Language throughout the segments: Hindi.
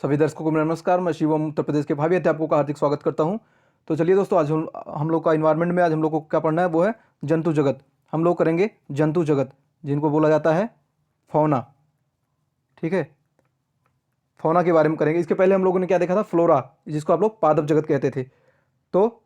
सभी दर्शकों को मेरा नमस्कार। मैं शिवम उत्तर प्रदेश के भावी अध्यापकों का हार्दिक स्वागत करता हूं। तो चलिए दोस्तों, आज हम लोग का इन्वायरमेंट में आज हम लोग को क्या पढ़ना है, वो है जंतु जगत। हम लोग करेंगे जंतु जगत, जिनको बोला जाता है फौना। ठीक है, फौना के बारे में करेंगे। इसके पहले हम लोगों ने क्या देखा था, फ्लोरा, जिसको आप लोग पादप जगत कहते थे। तो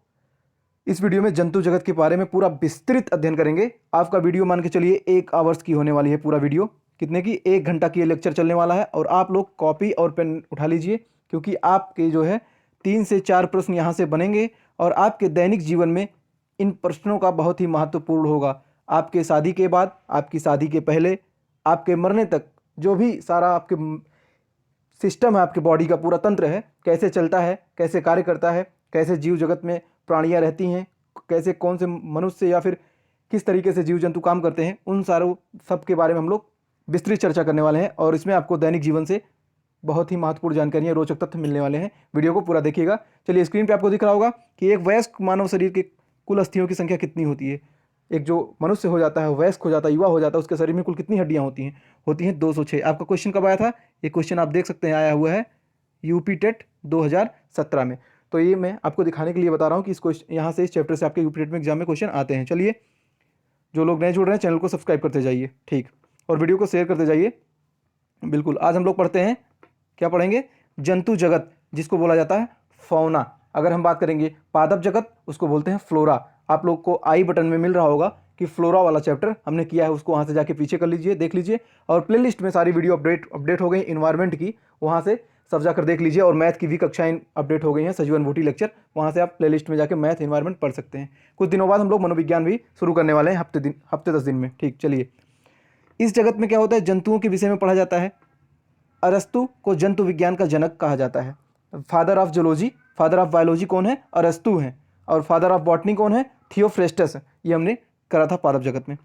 इस वीडियो में जंतु जगत के बारे में पूरा विस्तृत अध्ययन करेंगे। आपका वीडियो मान के चलिए 1 आवर्स की होने वाली है। पूरा वीडियो कितने की, 1 घंटा की ये लेक्चर चलने वाला है। और आप लोग कॉपी और पेन उठा लीजिए, क्योंकि आपके जो है 3 से 4 प्रश्न यहाँ से बनेंगे और आपके दैनिक जीवन में इन प्रश्नों का बहुत ही महत्वपूर्ण होगा। आपके शादी के बाद, आपकी शादी के पहले, आपके मरने तक, जो भी सारा आपके सिस्टम है, आपके बॉडी का पूरा तंत्र है, कैसे चलता है, कैसे कार्य करता है, कैसे जीव जगत में प्राणियाँ रहती हैं, कैसे कौन से मनुष्य या फिर किस तरीके से जीव जंतु काम करते हैं, उन सारों सब के बारे में हम लोग विस्तृत चर्चा करने वाले हैं। और इसमें आपको दैनिक जीवन से बहुत ही महत्वपूर्ण जानकारियाँ, रोचक तथ्य मिलने वाले हैं। वीडियो को पूरा देखिएगा। चलिए, स्क्रीन पे आपको दिख रहा होगा कि एक वयस्क मानव शरीर के कुल अस्थियों की संख्या कितनी होती है। एक जो मनुष्य हो जाता है, वयस्क हो जाता है, युवा हो जाता है, उसके शरीर में कुल कितनी हड्डियाँ होती हैं? होती हैं 206। आपका क्वेश्चन कब आया था? ये क्वेश्चन आप देख सकते हैं, आया हुआ है यूपी टेट 2017 में। तो ये मैं आपको दिखाने के लिए बता रहा हूँ कि इस क्वेश्चन यहाँ से, इस चैप्टर से आपके यूपी टेट में एग्जाम में क्वेश्चन आते हैं। चलिए, जो लोग नए जुड़ रहे हैं, चैनल को सब्सक्राइब करते जाइए, ठीक, और वीडियो को शेयर करते जाइए। बिल्कुल, आज हम लोग पढ़ते हैं, क्या पढ़ेंगे? जंतु जगत, जिसको बोला जाता है फौना। अगर हम बात करेंगे पादप जगत, उसको बोलते हैं फ्लोरा। आप लोग को आई बटन में मिल रहा होगा कि फ्लोरा वाला चैप्टर हमने किया है, उसको वहाँ से जाके पीछे कर लीजिए, देख लीजिए। और प्लेलिस्ट में सारी वीडियो अपडेट हो गई इन्वायरमेंट की, वहाँ से सब जाकर देख लीजिए। और मैथ की भी कक्षाएं अपडेट हो गई हैं, सजीवन भूटी लेक्चर, वहाँ से आप प्लेलिस्ट में जाकर मैथ इन्वायरमेंट पढ़ सकते हैं। कुछ दिनों बाद हम लोग मनोविज्ञान भी शुरू करने वाले हैं, हफ्ते 10 दिन में। ठीक, चलिए, इस जगत में क्या होता है, जंतुओं के विषय में पढ़ा जाता है। अरस्तु को जंतु विज्ञान का जनक कहा जाता है। Father of zoology, father of biology कौन है? अरस्तु हैं। और फादर ऑफ बॉटनी कौन है? थियोफ्रेस्टस। ये हमने करा था पादप जगत में।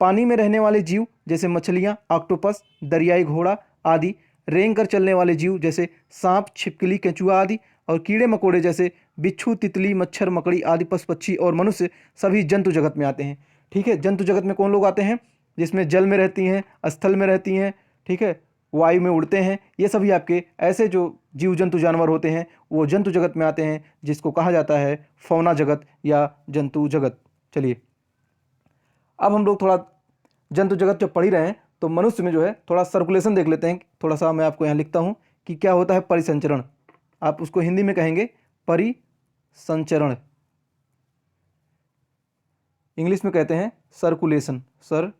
पानी में रहने वाले जीव जैसे मछलियाँ, ऑक्टोपस, दरियाई घोड़ा आदि, रेंग कर चलने वाले जीव जैसे सांप, छिपकली, केंचुआ आदि, और कीड़े मकोड़े जैसे बिच्छू, तितली, मच्छर, मकड़ी आदि पशु पक्षी और मनुष्य सभी जंतु जगत में आते हैं। ठीक है, जंतु जगत में कौन लोग आते हैं? जिसमें जल में रहती हैं, स्थल में रहती हैं, ठीक है, वायु में उड़ते हैं, ये सभी आपके ऐसे जो जीव जंतु जानवर होते हैं, वो जंतु जगत में आते हैं, जिसको कहा जाता है फौना जगत या जंतु जगत। चलिए, अब हम लोग थोड़ा जंतु जगत जब पढ़ ही रहे हैं, तो मनुष्य में जो है थोड़ा सर्कुलेशन देख लेते हैं। थोड़ा सा मैं आपको यहाँ लिखता हूँ कि क्या होता है परिसंचरण। आप उसको हिंदी में कहेंगे परिसंचरण, इंग्लिश में कहते हैं सर्कुलेशन। सर्कुलेशन,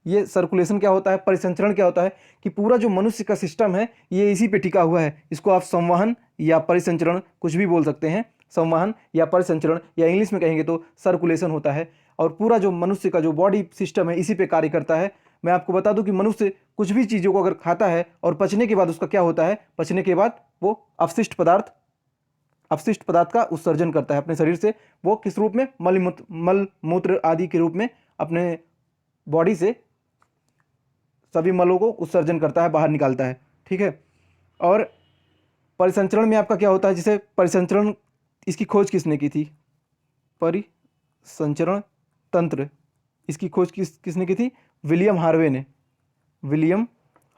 ये सर्कुलेशन क्या होता है, परिसंचरण क्या होता है, कि पूरा जो मनुष्य का सिस्टम है ये इसी पे टिका हुआ है। इसको आप संवहन या परिसंचरण कुछ भी बोल सकते हैं, संवहन या परिसंचरण, या इंग्लिश में कहेंगे तो सर्कुलेशन होता है। और पूरा जो मनुष्य का जो बॉडी सिस्टम है इसी पे कार्य करता है। मैं आपको बता दूं कि मनुष्य कुछ भी चीज़ों को अगर खाता है और पचने के बाद उसका क्या होता है, पचने के बाद वो अपशिष्ट पदार्थ का उत्सर्जन करता है अपने शरीर से। वो किस रूप में? मल मूत्र आदि के रूप में अपने बॉडी से सभी मलों को उत्सर्जन करता है, बाहर निकालता है। ठीक है, और परिसंचरण में आपका क्या होता है, जिसे परिसंचरण, इसकी खोज किसने की थी? परिसंचरण तंत्र, इसकी खोज किसने की थी? विलियम हार्वे ने। William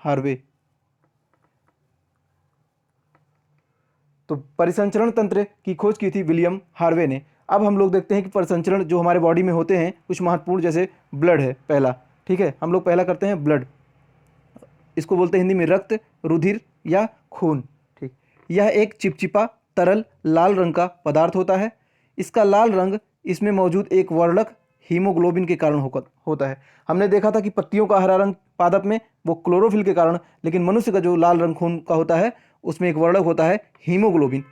Harvey. तो परिसंचरण तंत्र की खोज की थी विलियम हार्वे ने। अब हम लोग देखते हैं कि परिसंचरण जो हमारे बॉडी में होते हैं कुछ महत्वपूर्ण, जैसे ब्लड है पहला। ठीक है, हम लोग पहला करते हैं ब्लड, इसको बोलते हैं हिंदी में रक्त, रुधिर या खून। ठीक, यह एक चिपचिपा तरल लाल रंग का पदार्थ होता है। इसका लाल रंग इसमें मौजूद एक वर्णक हीमोग्लोबिन के कारण होता है। हमने देखा था कि पत्तियों का हरा रंग पादप में वो क्लोरोफिल के कारण, लेकिन मनुष्य का जो लाल रंग खून का होता है उसमें एक वर्णक होता है हीमोग्लोबिन।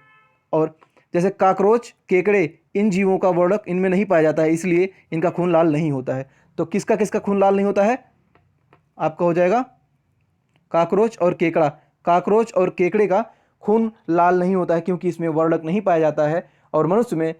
और जैसे काकरोच, केकड़े, इन जीवों का वर्णक इनमें नहीं पाया जाता है, इसलिए इनका खून लाल नहीं होता है। तो किसका किसका खून लाल नहीं होता है? आपका हो जाएगा काकरोच और केकड़ा। काकरोच और केकड़े का खून लाल नहीं होता है क्योंकि इसमें वर्णक नहीं पाया जाता है, और मनुष्य में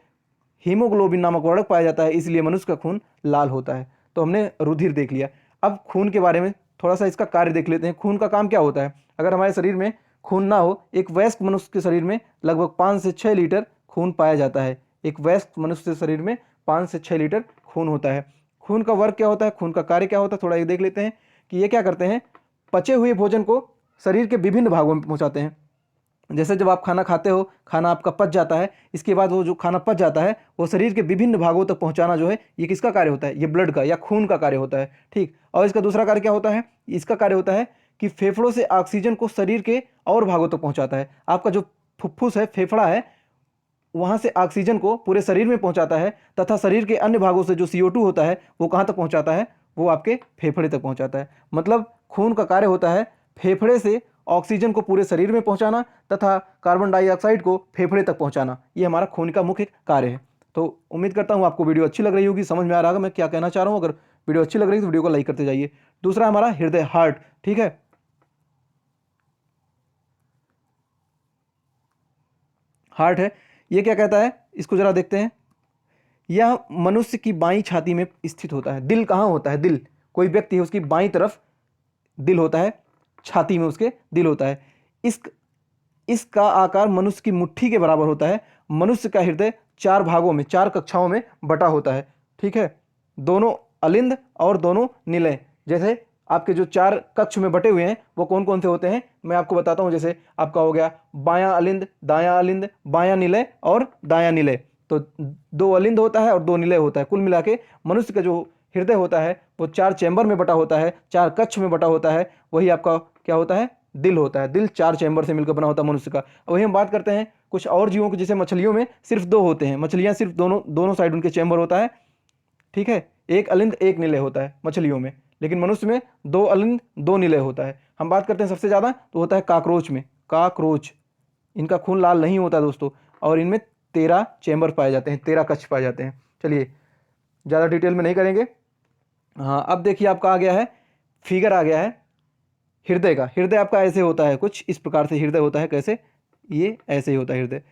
हीमोग्लोबिन नामक वर्णक पाया जाता है, इसलिए मनुष्य का खून लाल होता है। तो हमने रुधिर देख लिया। अब खून के बारे में थोड़ा सा इसका कार्य देख लेते हैं। खून का काम क्या होता है? अगर हमारे शरीर में खून ना हो, एक वयस्क मनुष्य के शरीर में लगभग 5 से 6 लीटर खून पाया जाता है। एक वयस्क मनुष्य के शरीर में 5 से 6 लीटर खून होता है। खून का वर्क क्या होता है, खून का कार्य क्या होता है, थोड़ा ये देख लेते हैं कि ये क्या करते हैं। पचे हुए भोजन को शरीर के विभिन्न भागों में पहुंचाते हैं। जैसे जब आप खाना खाते हो, खाना आपका पच जाता है, इसके बाद वो जो खाना पच जाता है वो शरीर के विभिन्न भागों तक पहुंचाना जो है ये किसका कार्य होता है? ये ब्लड का या खून का कार्य होता है। ठीक, और इसका दूसरा कार्य क्या होता है? इसका कार्य होता है कि फेफड़ों से ऑक्सीजन को शरीर के और भागों तक पहुंचाता है। आपका जो फुफ्फुस है, फेफड़ा है, वहाँ से ऑक्सीजन को पूरे शरीर में पहुंचाता है तथा शरीर के अन्य भागों से जो CO2 होता है वो कहाँ तक पहुंचाता है? वो आपके फेफड़े तक पहुंचाता है। मतलब खून का कार्य होता है फेफड़े से ऑक्सीजन को पूरे शरीर में पहुंचाना तथा कार्बन डाइऑक्साइड को फेफड़े तक पहुंचाना। ये हमारा खून का मुख्य कार्य है। तो उम्मीद करता हूँ आपको वीडियो अच्छी लग रही होगी, समझ में आ रहा होगा मैं क्या कहना चाह रहा हूँ। अगर वीडियो अच्छी लग रही है तो वीडियो को लाइक करते जाइए। दूसरा हमारा हृदय, हार्ट। ठीक है, हार्ट है, ये क्या कहता है इसको जरा देखते हैं। यह मनुष्य की बाईं छाती में स्थित होता है। दिल कहाँ होता है? दिल, कोई व्यक्ति है उसकी बाईं तरफ दिल होता है, छाती में उसके दिल होता है। इस इसका आकार मनुष्य की मुट्ठी के बराबर होता है। मनुष्य का हृदय 4 भागों में, 4 कक्षाओं में बटा होता है। ठीक है, दोनों अलिंद और दोनों निलय। जैसे आपके जो 4 कक्ष में बटे हुए हैं वो कौन कौन से होते हैं मैं आपको बताता हूं। जैसे आपका हो गया बायां अलिंद, बायां निलय और दायां निलय। तो 2 अलिंद होता है और 2 निलय होता है। कुल मिला के मनुष्य का जो हृदय होता है वो 4 चैम्बर में बटा होता है, 4 कक्ष में बटा होता है। वही आपका क्या होता है? दिल होता है। दिल 4 चैम्बर से मिलकर बना होता है मनुष्य का। वही हम बात करते हैं कुछ और जीवों की, जैसे मछलियों में सिर्फ 2 होते हैं। मछलियां सिर्फ दोनों साइड उनके चैम्बर होता है। ठीक है, एक अलिंद एक निलय होता है मछलियों में, लेकिन मनुष्य में 2 अलिंद 2 निलय होता है। हम बात करते हैं सबसे ज़्यादा तो होता है काकरोच में। काकरोच, इनका खून लाल नहीं होता दोस्तों, और इनमें 13 चैम्बर पाए जाते हैं, 13 कक्ष पाए जाते हैं। चलिए ज़्यादा डिटेल में नहीं करेंगे। हाँ, अब देखिए आपका आ गया है, फिगर आ गया है हृदय का। हृदय आपका ऐसे होता है, कुछ इस प्रकार से हृदय होता है। कैसे? ये ऐसे ही होता है हृदय।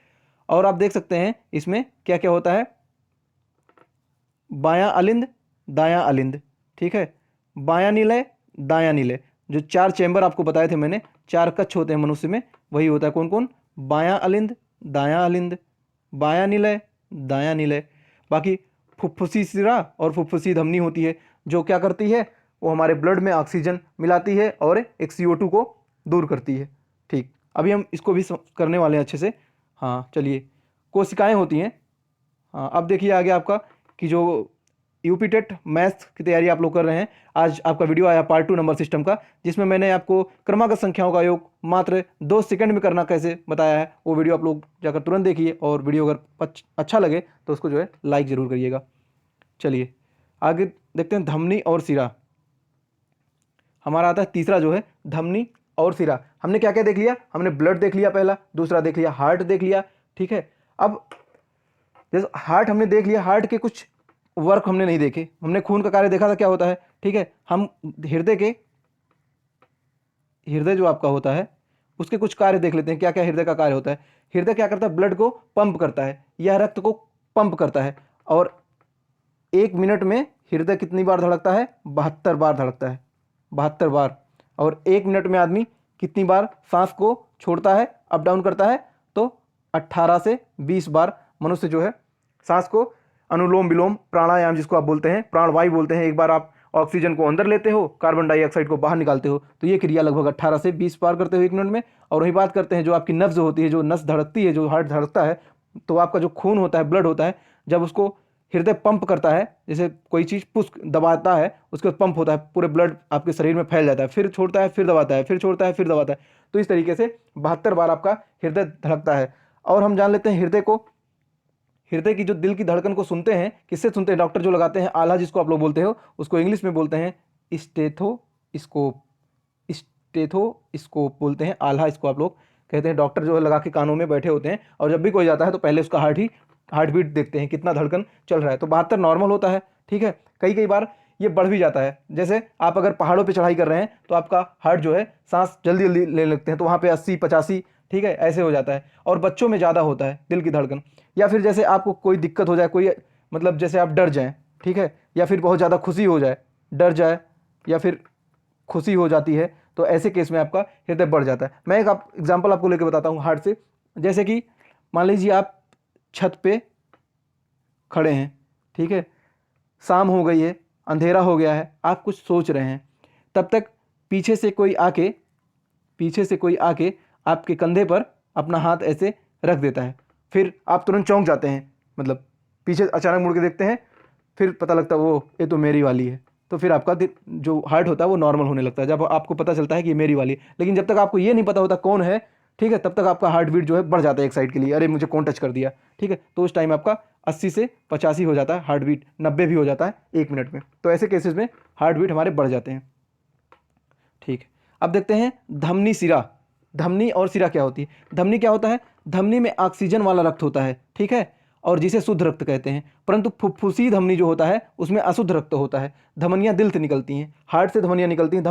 और आप देख सकते हैं इसमें क्या क्या होता है, बायां अलिंद दायां अलिंद। ठीक है, बायां निलय दायां निलय। जो 4 चैम्बर आपको बताए थे मैंने, 4 कक्ष होते हैं मनुष्य में, वही होता है कौन कौन? बायां अलिंद दायां अलिंद, बायां निलय दायां निलय। बाकी फुफ्फुसी सिरा और फुफ्फुसी धमनी होती है, जो क्या करती है? वो हमारे ब्लड में ऑक्सीजन मिलाती है और एक CO2 को दूर करती है। ठीक, अभी हम इसको भी करने वाले हैं अच्छे से। हाँ चलिए, कोशिकाएं होती हैं। हाँ, अब देखिए आगे आपका कि जो यूपी टेट मैथ्स की तैयारी आप लोग कर रहे हैं, आज आपका वीडियो आया पार्ट 2 नंबर सिस्टम का, जिसमें मैंने आपको क्रमागत संख्याओं का योग मात्र 2 सेकंड में करना कैसे बताया है। वो वीडियो आप लोग जाकर तुरंत देखिए, और वीडियो अगर अच्छा लगे तो उसको जो है लाइक ज़रूर करिएगा। चलिए आगे देखते हैं, धमनी और सिरा। हमारा आता है तीसरा जो है धमनी और सिरा। हमने क्या क्या देख लिया? हमने ब्लड देख लिया पहला, दूसरा देख लिया हार्ट देख लिया। ठीक है, अब जैसे हार्ट हमने देख लिया, हार्ट के कुछ वर्क हमने नहीं देखे। हमने खून का कार्य देखा था क्या होता है। ठीक है, हम हृदय जो आपका होता है उसके कुछ कार्य देख लेते हैं, क्या क्या हृदय का कार्य होता है। हृदय क्या करता है? ब्लड को पंप करता है, यह रक्त को पंप करता है। और 1 मिनट में हृदय कितनी बार धड़कता है? 72 बार धड़कता है, 72 बार। और 1 मिनट में आदमी कितनी बार सांस को छोड़ता है, अप डाउन करता है? तो 18 से 20 बार मनुष्य जो है सांस को अनुलोम विलोम प्राणायाम, जिसको आप बोलते हैं प्राणवायु बोलते हैं, एक बार आप ऑक्सीजन को अंदर लेते हो, कार्बन डाइऑक्साइड को बाहर निकालते हो, तो ये क्रिया लगभग 18 से 20 बार करते हो 1 मिनट में। और वही बात करते हैं जो आपकी नब्ज होती है, जो नस धड़कती है, जो हार्ट धड़कता है, तो आपका जो खून होता है, ब्लड होता है, जब उसको हृदय पंप करता है, जैसे कोई चीज़ पुश दबाता है उसके बाद पंप होता है, पूरे ब्लड आपके शरीर में फैल जाता है, फिर छोड़ता है फिर दबाता है, फिर छोड़ता है फिर दबाता है। तो इस तरीके से 72 बार आपका हृदय धड़कता है। और हम जान लेते हैं हृदय की जो दिल की धड़कन को सुनते हैं, किससे सुनते हैं? डॉक्टर जो लगाते हैं आला, जिसको आप लोग बोलते हो, उसको इंग्लिश में बोलते हैं स्टेथोस्कोप। स्टेथोस्कोप बोलते हैं, आल्हा इसको आप लोग कहते हैं। डॉक्टर जो है लगा के कानों में बैठे होते हैं, और जब भी कोई जाता है तो पहले उसका हार्ट बीट देखते हैं, कितना धड़कन चल रहा है। तो 72 नॉर्मल होता है। ठीक है, कई कई बार ये बढ़ भी जाता है। जैसे आप अगर पहाड़ों पे चढ़ाई कर रहे हैं तो आपका हार्ट जो है सांस जल्दी जल्दी लेने लगते हैं, तो वहाँ पे 80-85, ठीक है, ऐसे हो जाता है। और बच्चों में ज़्यादा होता है दिल की धड़कन। या फिर जैसे आपको कोई दिक्कत हो जाए, कोई मतलब जैसे आप डर जाएं, ठीक है, या फिर बहुत ज़्यादा खुशी हो जाए, डर जाए या फिर खुशी हो जाती है, तो ऐसे केस में आपका हृदय बढ़ जाता है। मैं एक एग्जाम्पल आपको लेकर बताता हूँ हार्ट से। जैसे कि मान लीजिए आप छत पे खड़े हैं, ठीक है, शाम हो गई है, अंधेरा हो गया है, आप कुछ सोच रहे हैं, तब तक पीछे से कोई आके आपके कंधे पर अपना हाथ ऐसे रख देता है, फिर आप तुरंत चौंक जाते हैं, मतलब पीछे अचानक मुड़ के देखते हैं, फिर पता लगता है वो ये तो मेरी वाली है, तो फिर आपका जो हार्ट होता है वो नॉर्मल होने लगता है जब आपको पता चलता है कि ये मेरी वाली है। लेकिन जब तक आपको ये नहीं पता होता कौन है, ठीक है, तब तक आपका हार्ट बीट जो है बढ़ जाता है एक साइड के लिए, अरे मुझे कौन टच कर दिया, ठीक है, तो उस टाइम आपका 80 से 85 हो जाता है हार्ट बीट, 90 भी हो जाता है 1 मिनट में। तो ऐसे केसेस में हार्ट बीट हमारे बढ़ जाते हैं, ठीक है। अब देखते हैं धमनी सिरा। धमनी और सिरा क्या होती है? धमनी क्या होता है? धमनी में ऑक्सीजन वाला रक्त होता है, ठीक है, और जिसे शुद्ध रक्त कहते हैं। परंतु फुफ्फुसी धमनी जो होता है उसमें अशुद्ध रक्त होता है। धमनियां दिल से निकलती हैं, हार्ट से धमनियां निकलती हैं।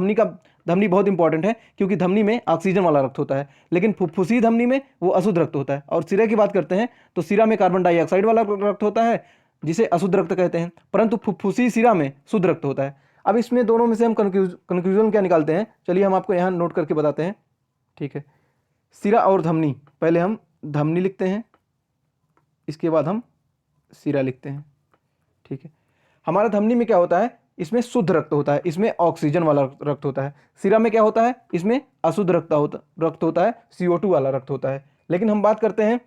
धमनी बहुत इंपॉर्टेंट है क्योंकि धमनी में ऑक्सीजन वाला रक्त होता है, लेकिन फुफ्फुसी धमनी में वो अशुद्ध रक्त होता है। और सिरे की बात करते हैं तो सिरा में कार्बन डाइऑक्साइड वाला रक्त होता है जिसे अशुद्ध रक्त कहते हैं, परंतु फुफ्फुसी सिरा में शुद्ध रक्त होता है। अब इसमें दोनों में से हम कंक्लूजन क्या निकालते हैं, चलिए हम आपको यहाँ नोट करके बताते हैं, ठीक है। सिरा और धमनी, पहले हम धमनी लिखते हैं, इसके बाद हम सिरा लिखते हैं, ठीक है। हमारा धमनी में क्या होता है? इसमें शुद्ध रक्त होता है, इसमें ऑक्सीजन वाला रक्त होता है। सिरा में क्या होता है? इसमें अशुद्ध रक्त होता है, CO2 वाला रक्त होता है। लेकिन हम बात करते हैं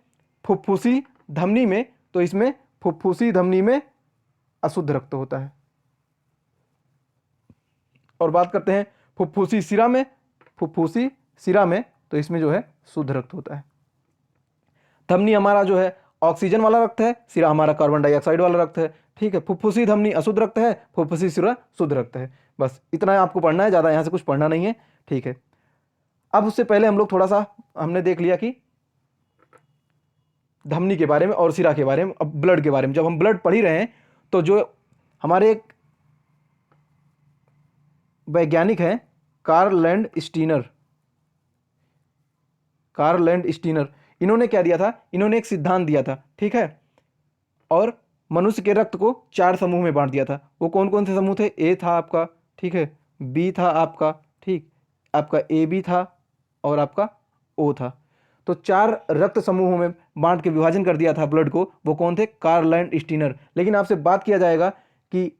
फुफ्फुसी धमनी में, तो इसमें फुफ्फुसी धमनी में अशुद्ध रक्त होता है। और बात करते हैं फुफ्फुसी सिरा में, तो इसमें जो है शुद्ध रक्त होता है। धमनी हमारा जो है ऑक्सीजन वाला रक्त है, सिरा हमारा कार्बन डाइऑक्साइड वाला रक्त है, ठीक है। फुफ्फुसी धमनी अशुद्ध रक्त है, फुफ्फुसी सिरा शुद्ध रक्त है। बस इतना आपको पढ़ना है, ज़्यादा यहाँ से कुछ पढ़ना नहीं है, ठीक है। अब उससे पहले हम लोग थोड़ा सा हमने देख लिया कि धमनी के बारे में और सिरा के बारे में। अब ब्लड के बारे में, जब हम ब्लड पढ़ ही रहे हैं तो जो हमारे एक वैज्ञानिक हैं कार्ल लैंड स्टीनर, इन्होंने क्या दिया था? इन्होंने एक सिद्धांत दिया था, ठीक है, और मनुष्य के रक्त को 4 समूह में बांट दिया था। वो कौन कौन से समूह थे? ए था आपका, ठीक है, बी था आपका, ठीक, आपका AB था और आपका O था। तो 4 रक्त समूहों में बांट के विभाजन कर दिया था ब्लड को। वो कौन थे? Karl Landsteiner. लेकिन आपसे बात किया जाएगा कि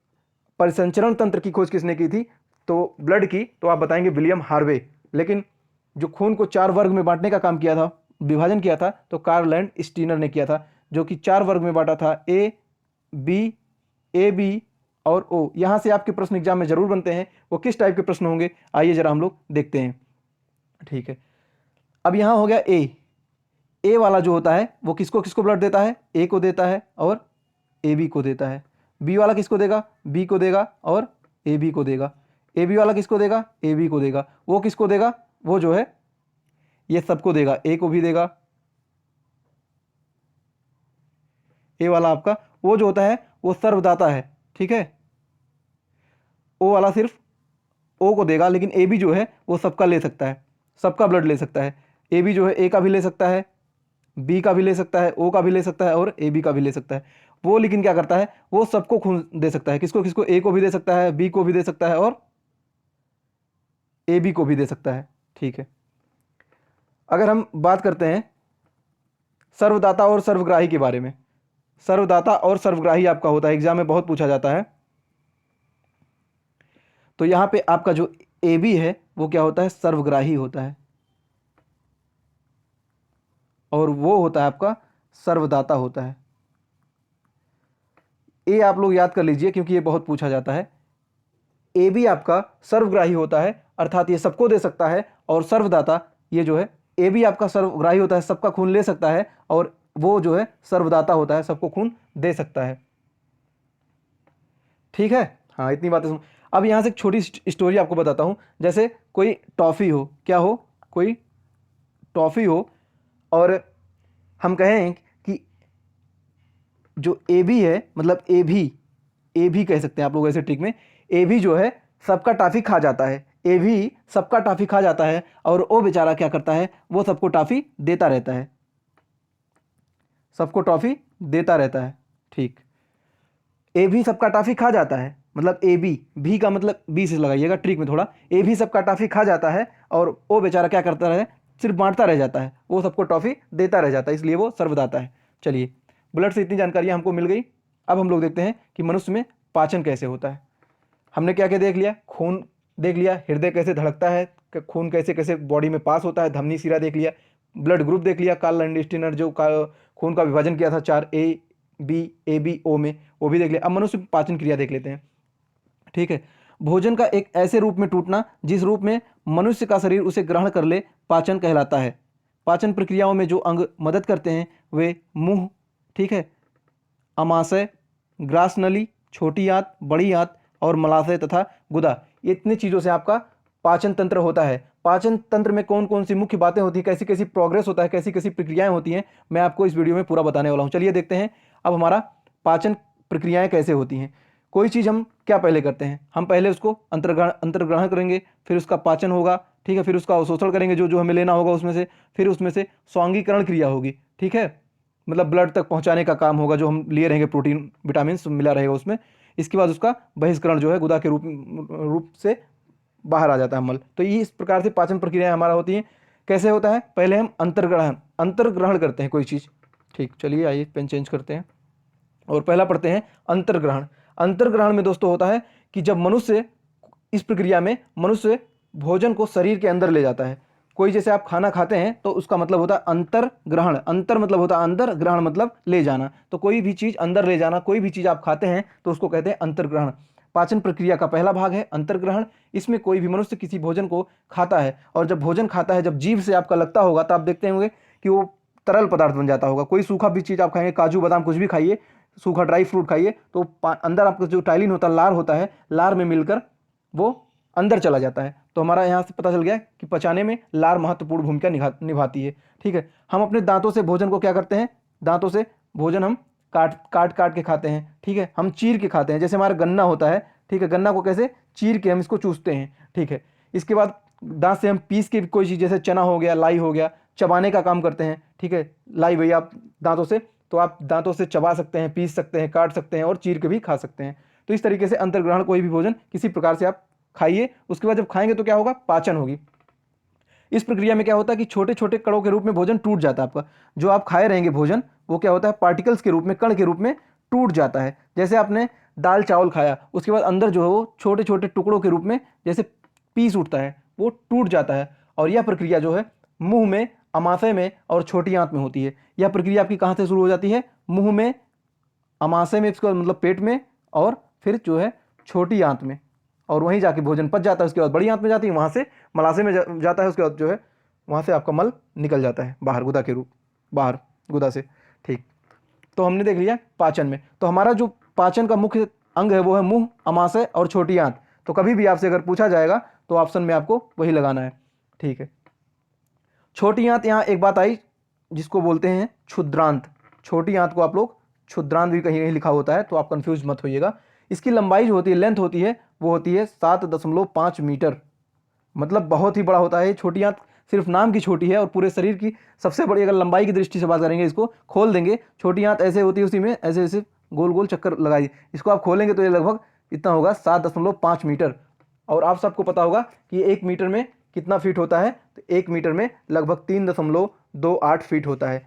परिसंचरण तंत्र की खोज किसने की थी, तो ब्लड की, तो आप बताएंगे विलियम हार्वे। लेकिन जो खून को 4 वर्ग में बांटने का काम किया था, विभाजन किया था, तो कार्ल लैंड स्टीनर ने किया था, जो कि 4 वर्ग में बांटा था, AB और O। यहाँ से आपके प्रश्न एग्जाम में जरूर बनते हैं। वो किस टाइप के प्रश्न होंगे, आइए जरा हम लोग देखते हैं, ठीक है। अब यहाँ हो गया ए वाला जो होता है वो किसको किसको ब्लड देता है? A को देता है और AB को देता है। बी वाला किसको देगा? B को देगा और AB को देगा। AB वाला किसको देगा? AB को देगा। वो किसको देगा? वो जो है ये सबको देगा, A को भी देगा। ए वाला आपका वो जो होता है वो सर्वदाता है, ठीक है। O वाला सिर्फ O को देगा, लेकिन AB जो है वो सबका ले सकता है, सबका ब्लड ले सकता है। AB जो है A का भी ले सकता है, B का भी ले सकता है, O का भी ले सकता है और AB का भी ले सकता है। वो लेकिन क्या करता है? वो सबको खून दे सकता है। किसको किसको? A को भी दे सकता है, B को भी दे सकता है और AB को भी दे सकता है, ठीक है। अगर हम बात करते हैं सर्वदाता और सर्वग्राही के बारे में, सर्वदाता और सर्वग्राही आपका होता है, एग्जाम में बहुत पूछा जाता है। तो यहाँ पे आपका जो AB है वो क्या होता है? सर्वग्राही होता है, और वो होता है आपका सर्वदाता होता है। ए आप लोग याद कर लीजिए क्योंकि ये बहुत पूछा जाता है। AB आपका सर्वग्राही होता है, अर्थात ये सबको दे सकता है, और सर्वदाता ये जो है AB आपका सर्वग्राही होता है, सबका खून ले सकता है, और वो जो है सर्वदाता होता है, सबको खून दे सकता है, ठीक है। हाँ, इतनी बातें सुन। अब यहाँ से एक छोटी स्टोरी आपको बताता हूँ। जैसे कोई टॉफ़ी हो, क्या हो? कोई टॉफ़ी हो, और हम कहें कि जो AB है, मतलब AB कह सकते हैं आप लोग ऐसे ट्रिक में, AB जो है सबका टॉफ़ी खा जाता है, AB सबका टॉफ़ी खा जाता है, और वो बेचारा क्या करता है? वो सबको टॉफ़ी देता रहता है, सबको टॉफ़ी देता रहता है, ठीक। AB सबका टॉफ़ी खा जाता है, मतलब AB, भी का मतलब B से लगाइएगा ट्रिक में थोड़ा। AB सबका टॉफ़ी खा जाता है और वो बेचारा क्या करता है? सिर्फ बांटता रह जाता है, वो सबको टॉफ़ी देता रह जाता है, इसलिए वो सर्वदाता है। चलिए, ब्लड से इतनी जानकारियाँ हमको मिल गई। अब हम लोग देखते हैं कि मनुष्य में पाचन कैसे होता है। हमने क्या क्या देख लिया? खून देख लिया, हृदय कैसे धड़कता है, खून कैसे कैसे बॉडी में पास होता है, धमनी सिरा देख लिया, ब्लड ग्रुप देख लिया, कार्ल लैंडस्टीनर जो खून का विभाजन किया था 4 A B O में, वो भी देख लिया। अब मनुष्य पाचन क्रिया देख लेते हैं। ठीक है, भोजन का एक ऐसे रूप में टूटना जिस रूप में मनुष्य का शरीर उसे ग्रहण कर ले पाचन कहलाता है। पाचन प्रक्रियाओं में जो अंग मदद करते हैं वे मुंह, ठीक है, अमाशय, ग्रास नली, छोटी आंत, बड़ी आंत और मलाशय तथा गुदा, ये इतनी चीज़ों से आपका पाचन तंत्र होता है। पाचन तंत्र में कौन कौन सी मुख्य बातें होती हैं, कैसी कैसी प्रोग्रेस होता है, कैसी कैसी प्रक्रियाएं होती हैं, मैं आपको इस वीडियो में पूरा बताने वाला हूं। चलिए देखते हैं अब हमारा पाचन प्रक्रियाएं कैसे होती हैं। कोई चीज़ हम क्या पहले करते हैं, हम पहले उसको अंतर्ग्रहण करेंगे, फिर उसका पाचन होगा, ठीक है, फिर उसका अवशोषण करेंगे जो जो हमें लेना होगा उसमें से, फिर उसमें से स्वांगीकरण क्रिया होगी, ठीक है, मतलब ब्लड तक पहुंचाने का काम होगा, जो हम लिए रहेंगे प्रोटीन विटामिन मिला रहेगा उसमें। इसके बाद उसका बहिष्करण जो है गुदा के रूप से बाहर आ जाता है मल। तो ये इस प्रकार से पाचन प्रक्रिया हमारा होती है। कैसे होता है, पहले हम अंतर्ग्रहण करते हैं कोई चीज़। ठीक, चलिए आइए पेन चेंज करते हैं और पहला पढ़ते हैं अंतर्ग्रहण। अंतर्ग्रहण में दोस्तों होता है कि जब मनुष्य, इस प्रक्रिया में मनुष्य भोजन को शरीर के अंदर ले जाता है। कोई जैसे आप खाना खाते हैं तो उसका मतलब होता है अंतर्ग्रहण, अंतर मतलब होता है अंदर, ग्रहण मतलब ले जाना। तो कोई भी चीज़ अंदर ले जाना, कोई भी चीज़ आप खाते हैं तो उसको कहते हैं अंतर्ग्रहण। पाचन प्रक्रिया का पहला भाग है अंतर्ग्रहण। इसमें कोई भी मनुष्य किसी भोजन को खाता है और जब भोजन खाता है, जब जीभ से आपका लगता होगा तो आप देखते होंगे कि वो तरल पदार्थ बन जाता होगा। कोई सूखा भी चीज़ आप खाएंगे, काजू बादाम कुछ भी खाइए, सूखा ड्राई फ्रूट खाइए, तो अंदर आपका जो टाइलिन होता है, लार होता है, लार में मिलकर वो अंदर चला जाता है। तो हमारा यहाँ से पता चल गया कि पचाने में लार महत्वपूर्ण भूमिका निभाती है। ठीक है, हम अपने दांतों से भोजन को क्या करते हैं, दांतों से भोजन हम काट के खाते हैं। ठीक है, हम चीर के खाते हैं, जैसे हमारा गन्ना होता है, ठीक है, गन्ना को कैसे चीर के हम इसको चूसते हैं। ठीक है, इसके बाद दांत से हम पीस के कोई चीज़, जैसे चना हो गया, लाई हो गया, चबाने का काम करते हैं। ठीक है, लाई भैया आप दांतों से, तो आप दांतों से चबा सकते हैं, पीस सकते हैं, काट सकते हैं और चीर के भी खा सकते हैं। तो इस तरीके से अंतर्ग्रहण, कोई भी भोजन किसी प्रकार से आप खाइए, उसके बाद जब खाएंगे तो क्या होगा, पाचन होगी। इस प्रक्रिया में क्या होता है कि छोटे छोटे कणों के रूप में भोजन टूट जाता है आपका। जो आप खाए रहेंगे भोजन, वो क्या होता है, पार्टिकल्स के रूप में, कण के रूप में टूट जाता है। जैसे आपने दाल चावल खाया, उसके बाद अंदर जो है वो छोटे छोटे टुकड़ों के रूप में जैसे पीस उठता है, वो टूट जाता है। और यह प्रक्रिया जो है मुंह में, अमाशय में और छोटी आंत में होती है। यह प्रक्रिया आपकी कहाँ से शुरू हो जाती है, मुंह में, अमाशय में, इसका मतलब पेट में, और फिर जो है छोटी आंत में, और वहीं जाके भोजन पच जाता है। उसके बाद बड़ी आंत में जाती है, वहाँ से मलाशय में जाता है, उसके बाद जो है वहाँ से आपका मल निकल जाता है बाहर, गुदा के रूप, बाहर गुदा से। ठीक, तो हमने देख लिया पाचन में। तो हमारा जो पाचन का मुख्य अंग है वो है मुंह, अमाशय और छोटी आंत। तो कभी भी आपसे अगर पूछा जाएगा तो ऑप्शन में आपको वही लगाना है। ठीक है, छोटी आंत, यहाँ एक बात आई जिसको बोलते हैं क्षुद्रांत। छोटी आंत को आप लोग क्षुद्रांत भी कहीं कहीं लिखा होता है, तो आप कंफ्यूज मत होइएगा। इसकी लंबाई जो होती है, लेंथ होती है, वो होती है 7.5 मीटर, मतलब बहुत ही बड़ा होता है। छोटी आंत सिर्फ नाम की छोटी है और पूरे शरीर की सबसे बड़ी, अगर लंबाई की दृष्टि से बात करेंगे, इसको खोल देंगे, छोटी आंत ऐसे होती है, उसी में ऐसे ऐसे गोल गोल चक्कर लगाइए, इसको आप खोलेंगे तो ये लगभग इतना होगा, 7.5 मीटर। और आप सबको पता होगा कि 1 मीटर में कितना फीट होता है, तो 1 मीटर में लगभग 3.28 फीट होता है।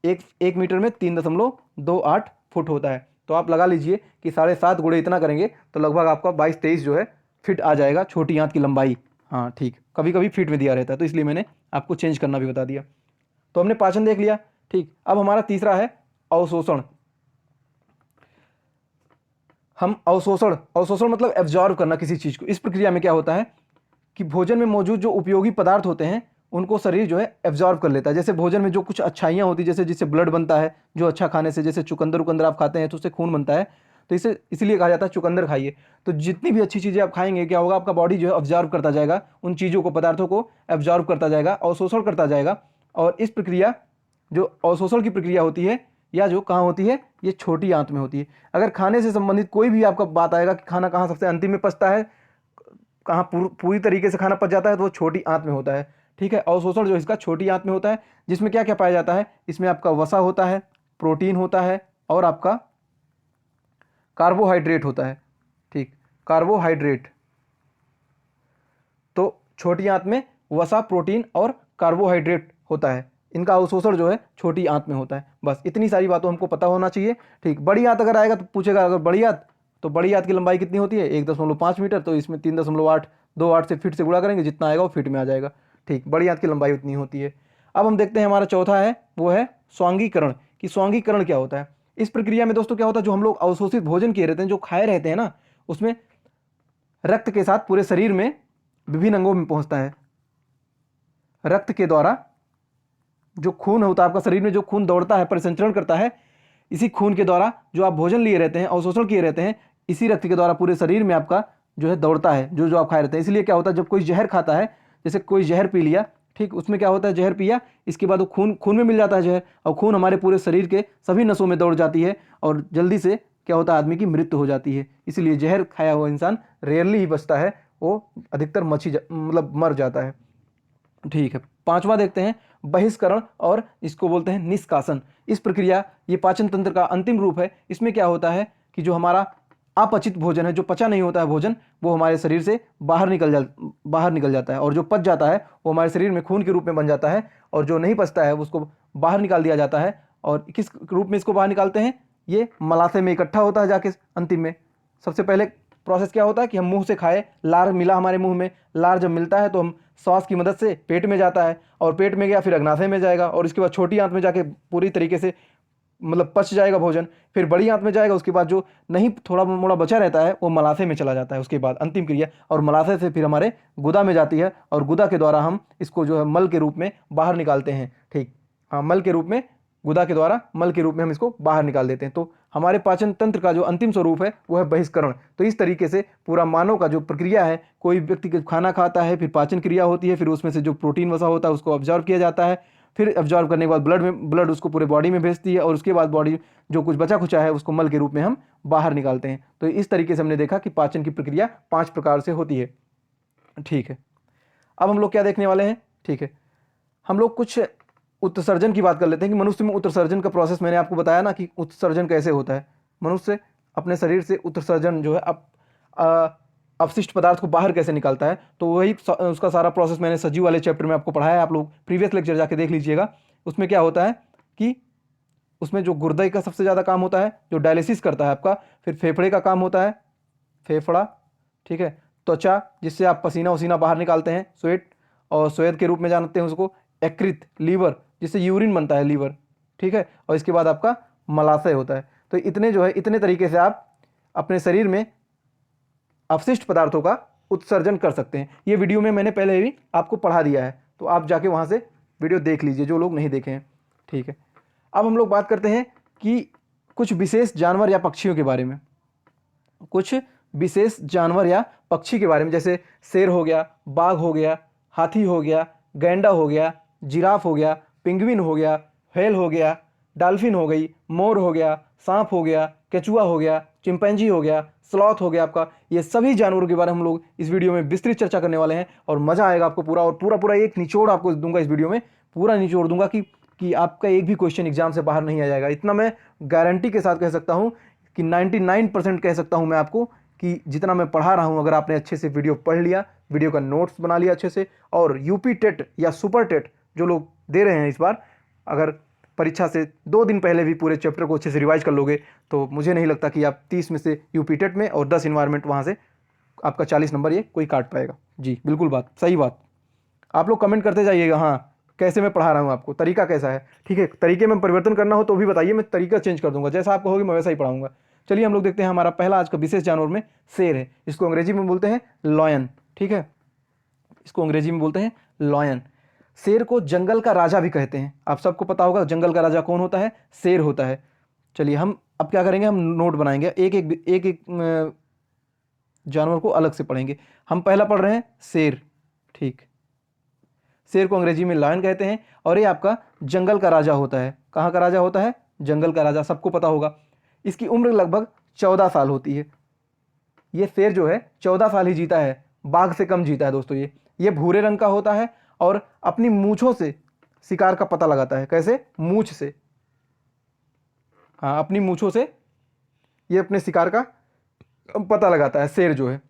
एक मीटर में 3.28 फुट होता है। तो आप लगा लीजिए कि 7.5 गुणे इतना करेंगे तो लगभग आपका 22-23 जो है फिट आ जाएगा छोटी आंत की लंबाई। हाँ ठीक, कभी कभी फीट में दिया रहता है, तो इसलिए मैंने आपको चेंज करना भी बता दिया। तो हमने पाचन देख लिया। ठीक, अब हमारा तीसरा है अवशोषण। हम अवशोषण मतलब एब्जॉर्ब करना किसी चीज़ को। इस प्रक्रिया में क्या होता है कि भोजन में मौजूद जो उपयोगी पदार्थ होते हैं उनको शरीर जो है एब्जॉर्ब कर लेता है। जैसे भोजन में जो कुछ अच्छाइयाँ होती है, जैसे जिससे ब्लड बनता है, जो अच्छा खाने से, जैसे चुकंदर उकंदर आप खाते हैं तो उससे खून बनता है, तो इसे इसलिए कहा जाता है चुकंदर खाइए। तो जितनी भी अच्छी चीज़ें आप खाएंगे, क्या होगा, आपका बॉडी जो है ऑब्जर्व करता जाएगा, उन चीज़ों को, पदार्थों को एब्जॉर्व करता जाएगा, अवशोषण करता जाएगा। और इस प्रक्रिया, जो अवशोषण की प्रक्रिया होती है, या जो कहाँ होती है, ये छोटी आंत में होती है। अगर खाने से संबंधित कोई भी आपका बात आएगा कि खाना कहाँ सबसे अंतिम में पचता है, कहाँ पूरी तरीके से खाना पच जाता है, तो वो छोटी आंत में होता है। ठीक है, अवशोषण जो इसका छोटी आंत में होता है, जिसमें क्या क्या पाया जाता है, इसमें आपका वसा होता है, प्रोटीन होता है और आपका कार्बोहाइड्रेट होता है। ठीक, कार्बोहाइड्रेट। तो छोटी आंत में वसा, प्रोटीन और कार्बोहाइड्रेट होता है। इनका अवशोषण जो है छोटी आंत में होता है। बस इतनी सारी बातों हमको पता होना चाहिए। ठीक, बड़ी आंत अगर आएगा तो पूछेगा, अगर बड़ी आंत, तो बड़ी आंत की लंबाई कितनी होती है, 1.5 मीटर, तो इसमें 3.8 2/8 से फीट से गुणा करेंगे, जितना आएगा वो फीट में आ जाएगा। ठीक, बड़ी आंत की लंबाई उतनी होती है। अब हम देखते हैं हमारा चौथा है वो है स्वांगीकरण, कि स्वांगीकरण क्या होता है। इस प्रक्रिया में दोस्तों क्या होता है, जो हम लोग अवशोषित भोजन किए रहते हैं, जो खाए रहते हैं ना, उसमें रक्त के साथ पूरे शरीर में विभिन्न अंगों में पहुंचता है। रक्त के द्वारा जो खून होता है आपका शरीर में, जो खून दौड़ता है, परिसंचरण करता है, इसी खून के द्वारा जो आप भोजन लिए रहते हैं, अवशोषण किए रहते हैं, इसी रक्त के द्वारा पूरे शरीर में आपका जो है दौड़ता है, जो जो आप खाए रहते हैं। इसलिए क्या होता है, जब कोई जहर खाता है, जैसे कोई जहर पी लिया, ठीक, उसमें क्या होता है, जहर पिया, इसके बाद वो खून में मिल जाता है जहर, और खून हमारे पूरे शरीर के सभी नसों में दौड़ जाती है, और जल्दी से क्या होता है, आदमी की मृत्यु हो जाती है। इसलिए जहर खाया हुआ इंसान रेयरली ही बचता है, वो अधिकतर मतलब मर जाता है। ठीक है, पांचवा देखते हैं बहिष्करण, और इसको बोलते हैं निष्कासन। इस प्रक्रिया, ये पाचन तंत्र का अंतिम रूप है। इसमें क्या होता है कि जो हमारा अपचित भोजन है, जो पचा नहीं होता है भोजन, वो हमारे शरीर से बाहर निकल जाता है, और जो पच जाता है वो हमारे शरीर में खून के रूप में बन जाता है, और जो नहीं पचता है उसको बाहर निकाल दिया जाता है। और किस रूप में इसको बाहर निकालते हैं, ये मलाशय में इकट्ठा होता है जाके अंतिम में। सबसे पहले प्रोसेस क्या होता है कि हम मुंह से खाए, लार मिला हमारे मुंह में, लार जब मिलता है तो हम श्वास की मदद से पेट में जाता है, और पेट में गया फिर अग्नाशय में जाएगा, और इसके बाद छोटी आंत में जाके पूरी तरीके से मतलब पच जाएगा भोजन, फिर बड़ी आंत में जाएगा। उसके बाद जो नहीं थोड़ा मोड़ा बचा रहता है वो मलाशय में चला जाता है, उसके बाद अंतिम क्रिया, और मलाशय से फिर हमारे गुदा में जाती है, और गुदा के द्वारा हम इसको जो है मल के रूप में बाहर निकालते हैं। ठीक, हाँ, मल के रूप में, गुदा के द्वारा मल के रूप में हम इसको बाहर निकाल देते हैं। तो हमारे पाचन तंत्र का जो अंतिम स्वरूप है वो है बहिष्करण। तो इस तरीके से पूरा मानव का जो प्रक्रिया है, कोई व्यक्ति खाना खाता है, फिर पाचन क्रिया होती है, फिर उसमें से जो प्रोटीन वसा होता है उसको ऑब्जर्व किया जाता है, फिर ऑब्जर्व करने के बाद ब्लड उसको पूरे बॉडी में भेजती है, और उसके बाद बॉडी जो कुछ बचा खुचा है उसको मल के रूप में हम बाहर निकालते हैं। तो इस तरीके से हमने देखा कि पाचन की प्रक्रिया 5 प्रकार से होती है। ठीक है, अब हम लोग क्या देखने वाले हैं, ठीक है, हम लोग कुछ उत्सर्जन की बात कर लेते हैं कि मनुष्य में उत्सर्जन का प्रोसेस, मैंने आपको बताया ना कि उत्सर्जन कैसे होता है। मनुष्य अपने शरीर से उत्सर्जन जो है अपशिष्ट पदार्थ को बाहर कैसे निकालता है, तो वही उसका सारा प्रोसेस मैंने सजीव वाले चैप्टर में आपको पढ़ाया है। आप लोग प्रीवियस लेक्चर जाके देख लीजिएगा। उसमें क्या होता है कि उसमें जो गुर्दे का सबसे ज़्यादा काम होता है, जो डायलिसिस करता है आपका, फिर फेफड़े का काम होता है, फेफड़ा, ठीक है, त्वचा जिससे आप पसीना वसीना बाहर निकालते हैं, स्वेट, और स्वेद के रूप में जानते हैं उसको, यकृत, लीवर जिससे यूरिन बनता है, लीवर, ठीक है, और इसके बाद आपका मलाशय होता है। तो इतने जो है, इतने तरीके से आप अपने शरीर में अपशिष्ट पदार्थों का उत्सर्जन कर सकते हैं। ये वीडियो में मैंने पहले भी आपको पढ़ा दिया है, तो आप जाके वहाँ से वीडियो देख लीजिए जो लोग नहीं देखे हैं। ठीक है, अब हम लोग बात करते हैं कि कुछ विशेष जानवर या पक्षियों के बारे में, कुछ विशेष जानवर या पक्षी के बारे में, जैसे शेर हो गया, बाघ हो गया, हाथी हो गया, गैंडा हो गया, जिराफ हो गया, पेंगुइन हो गया, व्हेल हो गया, डॉल्फिन हो गई, मोर हो गया, सांप हो गया, केचुआ हो गया, चिंपैंजी हो गया, स्लॉथ हो गया आपका। ये सभी जानवरों के बारे में हम लोग इस वीडियो में विस्तृत चर्चा करने वाले हैं, और मज़ा आएगा आपको पूरा, और पूरा एक निचोड़ आपको दूंगा इस वीडियो में, पूरा निचोड़ दूंगा कि आपका एक भी क्वेश्चन एग्जाम से बाहर नहीं आ जाएगा। इतना मैं गारंटी के साथ कह सकता हूँ कि 99% कह सकता हूँ मैं आपको, कि जितना मैं पढ़ा रहा हूँ, अगर आपने अच्छे से वीडियो पढ़ लिया, वीडियो का नोट्स बना लिया अच्छे से, और यूपी टेट या सुपर टेट जो लोग दे रहे हैं इस बार, अगर परीक्षा से 2 दिन पहले भी पूरे चैप्टर को अच्छे से रिवाइज कर लोगे, तो मुझे नहीं लगता कि आप 30 में से यूपी टेट में और 10 इन्वायरमेंट वहाँ से आपका 40 नंबर ये कोई काट पाएगा। जी बिल्कुल, बात सही बात। आप लोग कमेंट करते जाइएगा, हाँ कैसे मैं पढ़ा रहा हूँ आपको, तरीका कैसा है। ठीक है, तरीके में परिवर्तन करना हो तो भी बताइए, मैं तरीका चेंज कर दूंगा, जैसा आप कहोगे मैं वैसा ही पढ़ाऊंगा। चलिए हम लोग देखते हैं, हमारा पहला आज का विशेष जानवर में शेर है। इसको अंग्रेजी में बोलते हैं लॉयन। ठीक है, इसको अंग्रेजी में बोलते हैं लॉयन। शेर को जंगल का राजा भी कहते हैं। आप सबको पता होगा जंगल का राजा कौन होता है, शेर होता है। चलिए हम अब क्या करेंगे, हम नोट बनाएंगे, एक जानवर को अलग से पढ़ेंगे। हम पहला पढ़ रहे हैं शेर। ठीक, शेर को अंग्रेजी में लायन कहते हैं, और ये आपका जंगल का राजा होता है। कहाँ का राजा होता है, जंगल का राजा, सबको पता होगा। इसकी उम्र लगभग 14 साल होती है। ये शेर जो है 14 साल ही जीता है, बाघ से कम जीता है दोस्तों। ये भूरे रंग का होता है, और अपनी मूंछों से शिकार का पता लगाता है। कैसे, मूंछ से, हाँ अपनी मूंछों से ये अपने शिकार का पता लगाता है शेर जो है।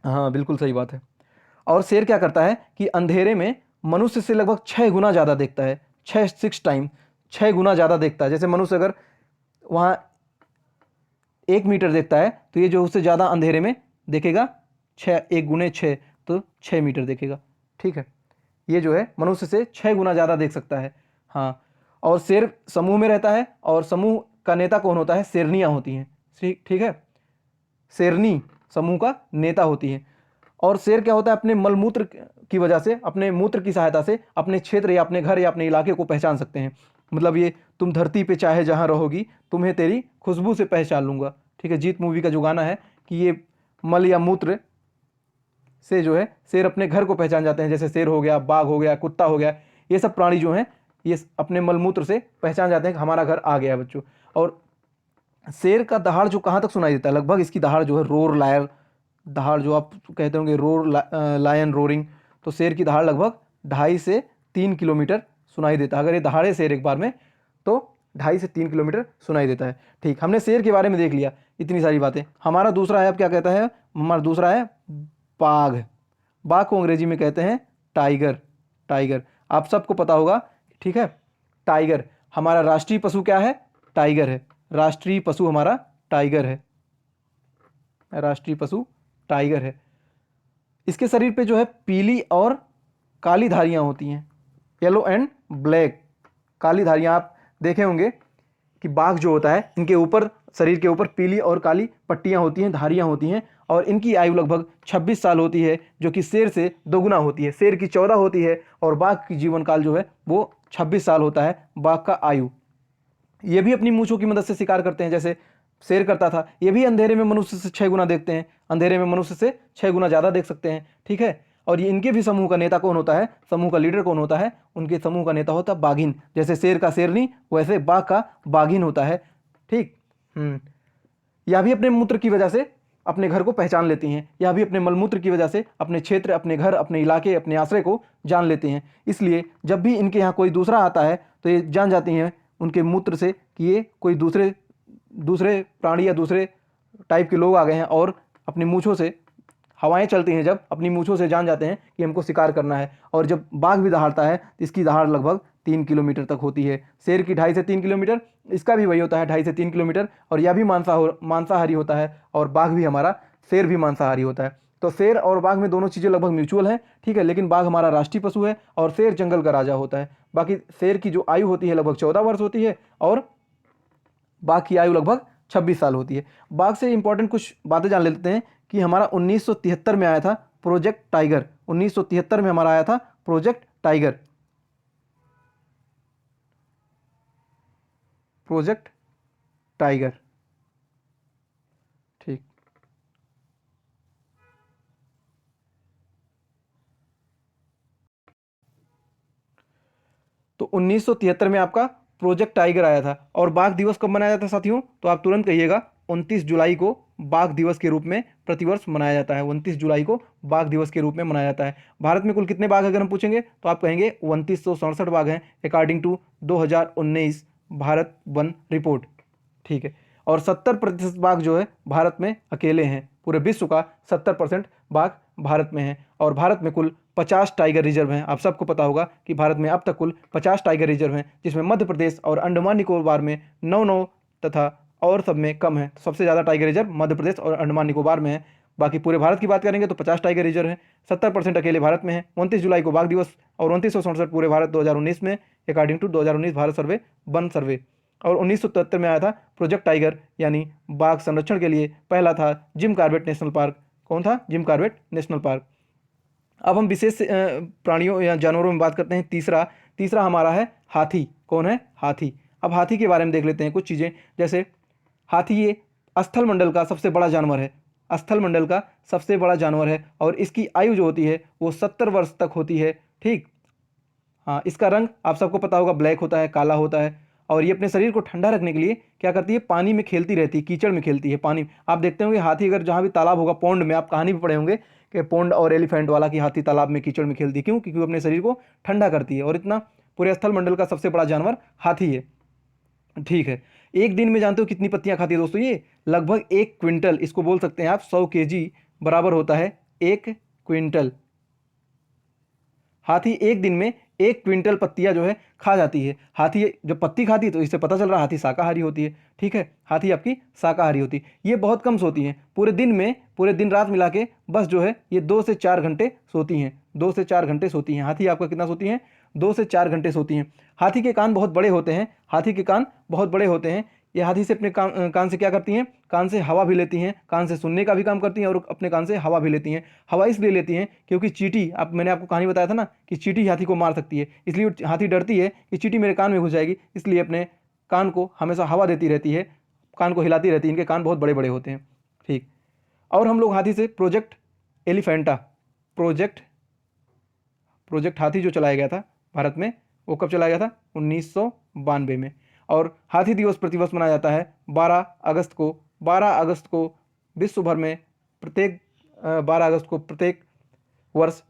हाँ बिल्कुल सही बात है। और शेर क्या करता है कि अंधेरे में मनुष्य से लगभग 6 गुना ज़्यादा देखता है, 6 टाइम, 6 गुना ज़्यादा देखता है। जैसे मनुष्य अगर वहाँ 1 मीटर देखता है, तो ये जो उससे ज़्यादा अंधेरे में देखेगा, 6, 1 गुने 6, तो 6 मीटर देखेगा। ठीक है, ये जो है मनुष्य से 6 गुना ज़्यादा देख सकता है। हाँ, और शेर समूह में रहता है और समूह का नेता कौन होता है? शेरनियाँ होती हैं। ठीक है, शेरनी समूह का नेता होती है। और शेर क्या होता है? अपने मलमूत्र की वजह से, अपने मूत्र की सहायता से अपने क्षेत्र या अपने घर या अपने इलाके को पहचान सकते हैं। मतलब ये, तुम धरती पे चाहे जहाँ रहोगी, तुम्हें तेरी खुशबू से पहचान लूँगा। ठीक है, जीत मूवी का जो गाना है कि ये मल या मूत्र से जो है शेर अपने घर को पहचान जाते हैं। जैसे शेर हो गया, बाघ हो गया, कुत्ता हो गया, ये सब प्राणी जो हैं ये अपने मलमूत्र से पहचान जाते हैं कि हमारा घर आ गया है बच्चों। और शेर का दहाड़ जो कहाँ तक सुनाई देता है? लगभग इसकी दहाड़ जो है, रोर लायर दहाड़ जो आप कहते होंगे, लायन रोरिंग, तो शेर की दहाड़ लगभग 2.5 से 3 किलोमीटर सुनाई देता है। अगर ये दहाड़े शेर एक बार में तो 2.5 से 3 किलोमीटर सुनाई देता है। ठीक, हमने शेर के बारे में देख लिया इतनी सारी बातें। हमारा दूसरा है, अब क्या कहता है? हमारा दूसरा है बाघ। बाघ को अंग्रेजी में कहते हैं टाइगर। टाइगर आप सबको पता होगा। ठीक है, टाइगर हमारा राष्ट्रीय पशु क्या है? टाइगर है। राष्ट्रीय पशु हमारा टाइगर है। राष्ट्रीय पशु टाइगर है। इसके शरीर पे जो है पीली और काली धारियां होती हैं, येलो एंड ब्लैक। काली धारियां आप देखे होंगे कि बाघ जो होता है, इनके ऊपर, शरीर के ऊपर पीली और काली पट्टियां होती हैं, धारियां होती हैं। और इनकी आयु लगभग 26 साल होती है, जो कि शेर से दोगुना होती है। शेर की 14 होती है और बाघ की जीवन काल जो है वो 26 साल होता है, बाघ का आयु। ये भी अपनी मूंछों की मदद से शिकार करते हैं, जैसे शेर करता था। ये भी अंधेरे में मनुष्य से 6 गुना देखते हैं, अंधेरे में मनुष्य से 6 गुना ज़्यादा देख सकते हैं। ठीक है, और ये इनके भी समूह का नेता कौन होता है? समूह का लीडर कौन होता है? उनके समूह का नेता होता है बाघिन। जैसे शेर का शेरनी, वैसे बाघ का बाघिन होता है। ठीक, यह भी अपने मूत्र की वजह से अपने घर को पहचान लेती हैं। यह भी अपने मलमूत्र की वजह से अपने क्षेत्र, अपने घर, अपने इलाके, अपने आश्रय को जान लेते हैं। इसलिए जब भी इनके यहाँ कोई दूसरा आता है तो ये जान जाती हैं उनके मूत्र से कि ये कोई दूसरे प्राणी या दूसरे टाइप के लोग आ गए हैं। और अपनी मूँछों से हवाएं चलती हैं, जब अपनी मूँछों से जान जाते हैं कि हमको शिकार करना है। और जब बाघ भी दहाड़ता है तो इसकी दहाड़ लगभग 3 किलोमीटर तक होती है। शेर की 2.5 से 3 किलोमीटर, इसका भी वही होता है 2.5 से 3 किलोमीटर। और यह भी मांसाहारी होता है, और बाघ भी हमारा, शेर भी मांसाहारी होता है। तो शेर और बाघ में दोनों चीज़ें लगभग म्यूचुअल हैं। ठीक है, लेकिन बाघ हमारा राष्ट्रीय पशु है और शेर जंगल का राजा होता है। बाकी शेर की जो आयु होती है लगभग 14 वर्ष होती है और बाघ की आयु लगभग 26 साल होती है। बाघ से इंपॉर्टेंट कुछ बातें जान लेते हैं कि हमारा 1973 में आया था प्रोजेक्ट टाइगर। 1973 में हमारा आया था प्रोजेक्ट टाइगर। Project tiger. ठीक, तो 1973 में आपका प्रोजेक्ट टाइगर आया था। और बाघ दिवस कब मनाया जाता है साथियों? तो आप तुरंत कहिएगा, 29 जुलाई को बाघ दिवस के रूप में प्रतिवर्ष मनाया जाता है। 29 जुलाई को बाघ दिवस के रूप में मनाया जाता है। भारत में कुल कितने बाघ अगर हम पूछेंगे तो आप कहेंगे 2967 बाघ हैं, अकॉर्डिंग टू 2019 भारत वन रिपोर्ट। ठीक है, और 70% बाघ जो है भारत में अकेले हैं। पूरे विश्व का 70% बाघ भारत में है। और भारत में कुल 50 टाइगर रिजर्व हैं। आप सबको पता होगा कि भारत में अब तक कुल 50 टाइगर रिजर्व हैं, जिसमें मध्य प्रदेश और अंडमान निकोबार में 9 तथा और सब में कम है। सबसे ज़्यादा टाइगर रिजर्व मध्य प्रदेश और अंडमान निकोबार में है। बाकी पूरे भारत की बात करेंगे तो 50 टाइगर रिजर्व हैं, 70% अकेले भारत में है। 29 जुलाई को बाघ दिवस और 2967 पूरे भारत 2019 में, according to 2019 Bharat survey one survey. और 1973 में आया था प्रोजेक्ट टाइगर, यानी बाघ संरक्षण के लिए पहला था जिम कॉर्बेट नेशनल पार्क। कौन था? Jim Corbett national park. अब हम विशेष प्राणियों या जानवरों में बात करते हैं। तीसरा हमारा है हाथी। कौन है? हाथी। अब हाथी के बारे में देख लेते हैं कुछ चीज़ें। जैसे हाथी ये स्थल मंडल का सबसे बड़ा जानवर है। स्थल मंडल का सबसे बड़ा जानवर है और इसकी आयु जो होती है वो 70 वर्ष तक होती है। ठीक, हाँ, इसका रंग आप सबको पता होगा, ब्लैक होता है, काला होता है। और ये अपने शरीर को ठंडा रखने के लिए क्या करती है? पानी में खेलती रहती है, कीचड़ में खेलती है। पानी आप देखते होंगे हाथी अगर जहाँ भी तालाब होगा, पौंड में, आप कहानी भी पढ़े होंगे कि पौंड और एलिफेंट वाला, कि हाथी तालाब में कीचड़ में खेलती है। क्यों? क्योंकि वो अपने शरीर को ठंडा करती है। और इतना पूरे स्थल मंडल का सबसे बड़ा जानवर हाथी है। ठीक है, एक दिन में जानते हो कितनी पत्तियां खाती है दोस्तों? ये लगभग 1 क्विंटल, इसको बोल सकते हैं आप 100 kg बराबर होता है 1 क्विंटल। हाथी एक दिन में 1 क्विंटल पत्तियां जो है खा जाती है। हाथी जब पत्ती खाती है तो इससे पता चल रहा है हाथी शाकाहारी होती है। ठीक है, हाथी आपकी शाकाहारी होती है। ये बहुत कम सोती हैं, पूरे दिन में, पूरे दिन रात मिला के बस जो है ये 2 से 4 घंटे सोती हैं। 2 से 4 घंटे सोती हैं हाथी। आपका कितना सोती हैं? 2 से 4 घंटे सोती हैं। हाथी के कान बहुत बड़े होते हैं। हाथी के कान बहुत बड़े होते हैं। ये हाथी से अपने कान से क्या करती हैं? कान से हवा भी लेती हैं। कान से सुनने का भी काम करती हैं और अपने कान से हवा भी लेती हैं। हवा इसलिए लेती हैं क्योंकि चींटी, मैंने आपको कहानी बताया था ना कि चींटी हाथी को मार सकती है, इसलिए हाथी डरती है कि चींटी मेरे कान में घुस जाएगी, इसलिए अपने कान को हमेशा हवा देती रहती है, कान को हिलाती रहती है। इनके कान बहुत बड़े बड़े होते हैं। ठीक, और हम लोग हाथी से प्रोजेक्ट एलिफेंटा, प्रोजेक्ट हाथी जो चलाया गया था भारत में, वो कब चलाया गया था? 1992 में। और हाथी दिवस प्रतिवर्ष मनाया जाता है 12 अगस्त को। 12 अगस्त को विश्व भर में प्रत्येक 12 अगस्त को प्रत्येक वर्ष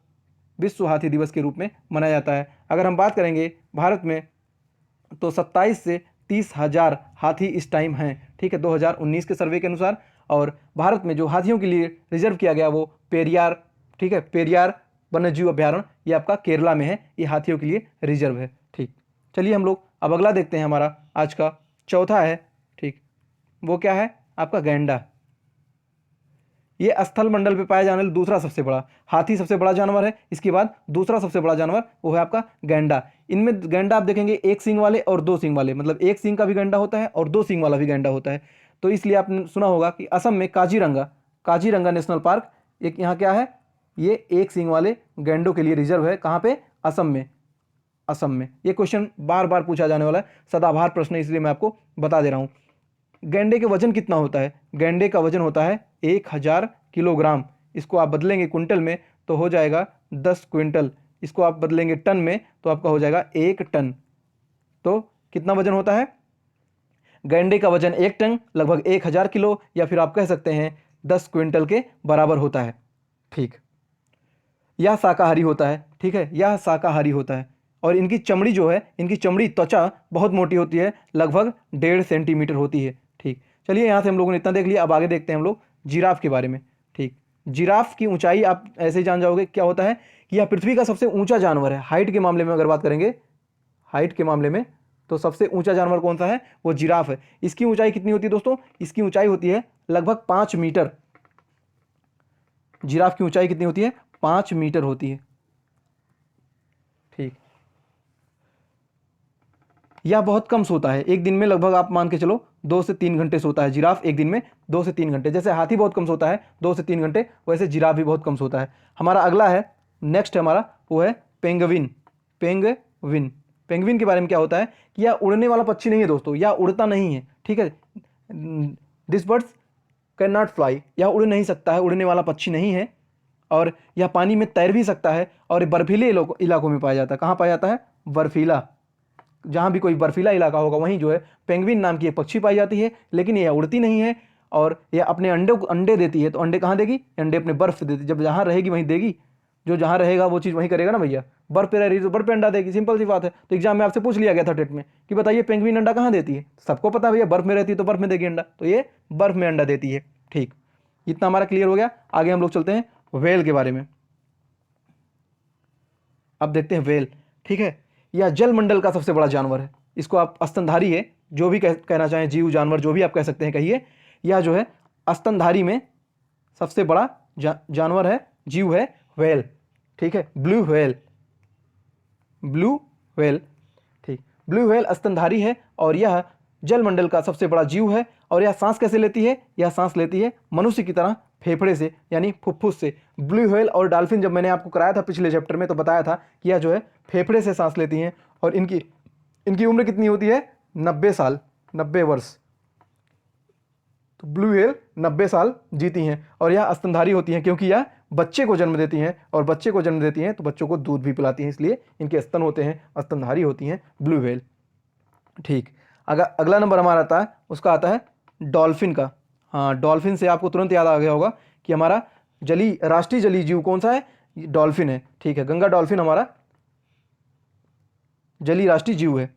विश्व हाथी दिवस के रूप में मनाया जाता है। अगर हम बात करेंगे भारत में तो 27 से 30 हज़ार हाथी इस टाइम हैं। ठीक है, 2019 के सर्वे के अनुसार। और भारत में जो हाथियों के लिए रिजर्व किया गया वो पेरियार, ठीक है, पेरियार वन्यजीव अभ्यारण्य, ये आपका केरला में है। ये हाथियों के लिए रिजर्व है। ठीक, चलिए हम लोग अब अगला देखते हैं। हमारा आज का चौथा है, ठीक, वो क्या है? आपका गैंडा। ये स्थल मंडल पे पाया जाने वाला दूसरा सबसे बड़ा, हाथी सबसे बड़ा जानवर है, इसके बाद दूसरा सबसे बड़ा जानवर वो है आपका गैंडा। इनमें गैंडा आप देखेंगे एक सींग वाले और दो सींग वाले, मतलब एक सींग का भी गैंडा होता है और दो सींग वाला भी गैंडा होता है। तो इसलिए आपने सुना होगा कि असम में काजीरंगा नेशनल पार्क एक यहाँ क्या है? ये एक सींग वाले गैंडों के लिए रिजर्व है। कहाँ पे? असम में। असम में। ये क्वेश्चन बार बार पूछा जाने वाला है, सदाबहार प्रश्न है, इसलिए मैं आपको बता दे रहा हूँ। गैंडे के वजन कितना होता है? गैंडे का वजन होता है 1000 किलोग्राम। इसको आप बदलेंगे क्विंटल में तो हो जाएगा 10 क्विंटल। इसको आप बदलेंगे टन में तो आपका हो जाएगा 1 टन। तो कितना वजन होता है? गैंडे का वजन 1 टन लगभग 1000 किलो, या फिर आप कह सकते हैं 10 क्विंटल के बराबर होता है। ठीक, यह शाकाहारी होता है। ठीक है, यह शाकाहारी होता है। और इनकी चमड़ी जो है, इनकी चमड़ी, त्वचा बहुत मोटी होती है, लगभग 1.5 सेंटीमीटर होती है। ठीक, चलिए यहाँ से हम लोगों ने इतना देख लिया। अब आगे देखते हैं हम लोग जिराफ के बारे में। ठीक, जिराफ की ऊंचाई आप ऐसे ही जान जाओगे क्या होता है कि यह पृथ्वी का सबसे ऊंचा जानवर है। हाइट के मामले में अगर बात करेंगे, हाइट के मामले में, तो सबसे ऊंचा जानवर कौन सा है? वो जिराफ है। इसकी ऊंचाई कितनी होती है दोस्तों? इसकी ऊंचाई होती है लगभग 5 मीटर। जिराफ की ऊंचाई कितनी होती है? 5 मीटर होती है। ठीक, यह बहुत कम सोता है। एक दिन में लगभग आप मान के चलो 2 से 3 घंटे सोता है जिराफ। एक दिन में 2 से 3 घंटे। जैसे हाथी बहुत कम सोता है 2 से 3 घंटे, वैसे जिराफ भी बहुत कम सोता है। हमारा अगला है, नेक्स्ट है हमारा, वो है पेंगविन। पेंगविन, पेंगविन के बारे में क्या होता है कि यह उड़ने वाला पक्षी नहीं है दोस्तों, यह उड़ता नहीं है। ठीक है, this birds can not fly, यह उड़ नहीं सकता है, उड़ने वाला पक्षी नहीं है। और यह पानी में तैर भी सकता है और बर्फीले इलाकों में पाया जाता है। कहाँ पाया जाता है? बर्फीला, जहाँ भी कोई बर्फीला इलाका होगा वहीं जो है पेंगुइन नाम की एक पक्षी पाई जाती है। लेकिन यह उड़ती नहीं है और यह अपने अंडे देती है। तो अंडे कहाँ देगी? अंडे अपने बर्फ से देती है। जब जहाँ रहेगी वहीं देगी, जो जहाँ रहेगा वो चीज़ वहीं करेगा ना भैया। बर्फ पे रह रही तो बर्फ पे अंडा देगी, सिंपल सी बात है। तो एग्जाम में आपसे पूछ लिया गया था टेट में कि बताइए पेंगुइन अंडा कहाँ देती है? सबको पता है भैया, बर्फ में रहती है तो बर्फ में देगी अंडा, तो ये बर्फ में अंडा देती है। ठीक, इतना हमारा क्लियर हो गया। आगे हम लोग चलते हैं व्हेल के बारे में। अब देखते हैं व्हेल। ठीक है, यह जलमंडल का सबसे बड़ा जानवर है। इसको आप स्तनधारी है, जो भी कहना चाहें, जीव जानवर जो भी आप कह सकते हैं कहिए। यह जो है स्तनधारी में सबसे बड़ा जानवर है, जीव है व्हेल। ठीक है, ब्लू व्हेल, ब्लू व्हेल। ठीक, ब्लू व्हेल स्तनधारी है और यह जलमंडल का सबसे बड़ा जीव है। और यह सांस कैसे लेती है? यह सांस लेती है मनुष्य की तरह फेफड़े से, यानी फुफ्फुस से। ब्लू व्हेल और डॉल्फिन जब मैंने आपको कराया था पिछले चैप्टर में तो बताया था कि यह जो है फेफड़े से सांस लेती हैं। और इनकी उम्र कितनी होती है? 90 साल, 90 वर्ष। तो ब्लू व्हेल 90 साल जीती हैं और यह स्तनधारी होती हैं क्योंकि यह बच्चे को जन्म देती हैं, और बच्चे को जन्म देती हैं तो बच्चों को दूध भी पिलाती हैं, इसलिए इनके स्तन होते हैं, स्तनधारी होती हैं ब्लू व्हेल। ठीक, अगला नंबर हमारा आता है, उसका आता है डॉल्फिन का। हाँ, डॉल्फिन से आपको तुरंत याद आ गया होगा कि हमारा राष्ट्रीय जलीय जीव कौन सा है? डॉल्फिन है। ठीक है, गंगा डॉल्फिन हमारा जलीय राष्ट्रीय जीव है।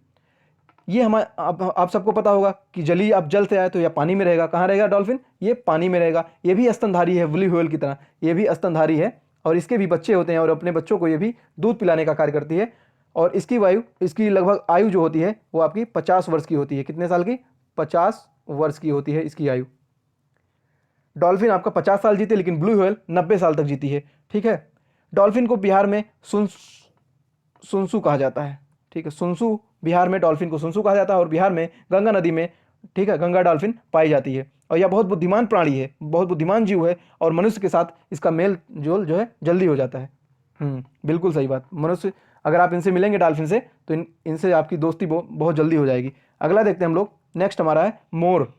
ये आप सबको पता होगा कि जलीय, आप जल से आए तो यह पानी में रहेगा। कहाँ रहेगा डॉल्फिन? ये पानी में रहेगा। ये भी स्तनधारी है, ब्लू व्हेल की तरह ये भी स्तनधारी है और इसके भी बच्चे होते हैं और अपने बच्चों को ये भी दूध पिलाने का कार्य करती है। और इसकी लगभग आयु जो होती है वो आपकी 50 वर्ष की होती है। कितने साल की? 50 वर्ष की होती है इसकी आयु। डॉल्फिन आपका 50 साल जीती है, लेकिन ब्लू व्हेल 90 साल तक जीती है। ठीक है। डॉल्फिन को बिहार में सुनसु कहा जाता है। ठीक है, सुनसु, बिहार में डॉल्फिन को सुनसु कहा जाता है, और बिहार में गंगा नदी में, ठीक है, गंगा डॉल्फिन पाई जाती है। और यह बहुत बुद्धिमान प्राणी है, बहुत बुद्धिमान जीव है, और मनुष्य के साथ इसका मेल जोल जो है जल्दी हो जाता है। बिल्कुल सही बात। मनुष्य, अगर आप इनसे मिलेंगे डॉल्फिन से, तो इनसे आपकी दोस्ती बहुत जल्दी हो जाएगी। अगला देखते हैं हम लोग। नेक्स्ट हमारा है मोर।